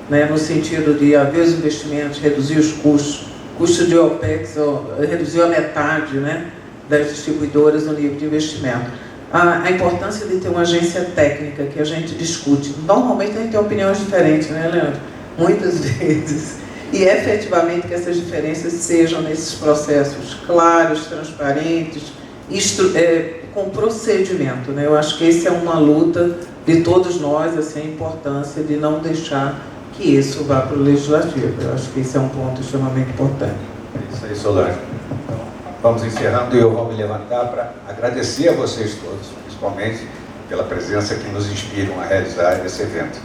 né, no sentido de haver os investimentos, reduzir os custos de OPEX, reduziu a metade, né, das distribuidoras no nível de investimento. A importância de ter uma agência técnica que a gente discute. Normalmente a gente tem opiniões diferentes, né, Leandro? Muitas vezes. E efetivamente que essas diferenças sejam nesses processos claros, transparentes, com procedimento, né? Eu acho que essa é uma luta de todos nós, assim, a importância de não deixar que isso vá para o legislativo. Eu acho que esse é um ponto extremamente importante. É isso aí, Solange. Então, vamos encerrando e eu vou me levantar para agradecer a vocês todos, principalmente pela presença que nos inspiram a realizar esse evento.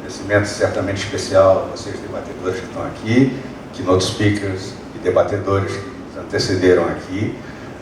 Agradecimento certamente especial a vocês, debatedores que estão aqui, keynote speakers e debatedores que nos antecederam aqui,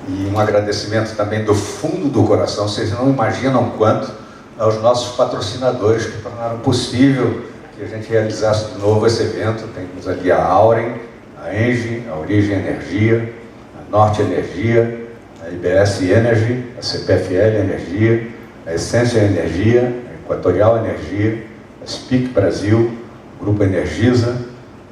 e um agradecimento também do fundo do coração, vocês não imaginam quanto, aos nossos patrocinadores que tornaram possível que a gente realizasse de novo esse evento. Temos ali a Auren, a Engie, a Origem Energia, a Norte Energia, a IBS Energy, a CPFL Energia, a Essência Energia, a Equatorial Energia, a SPIC Brasil, o Grupo Energisa,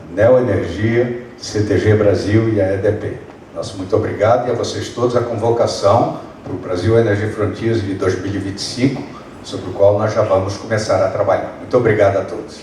a Neo Energia, CTG Brasil e a EDP. Nosso muito obrigado, e a vocês todos a convocação para o Brasil Energy Frontiers de 2025, sobre o qual nós já vamos começar a trabalhar. Muito obrigado a todos.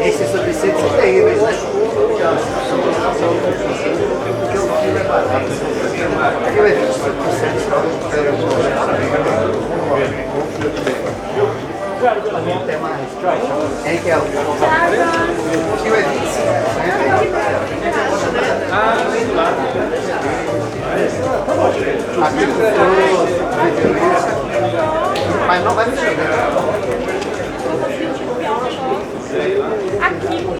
Esses subsídios são terríveis, né? Aqui vai 25% até mais. É que é o aqui vai 25%. Mas não vai me chover. Aqui.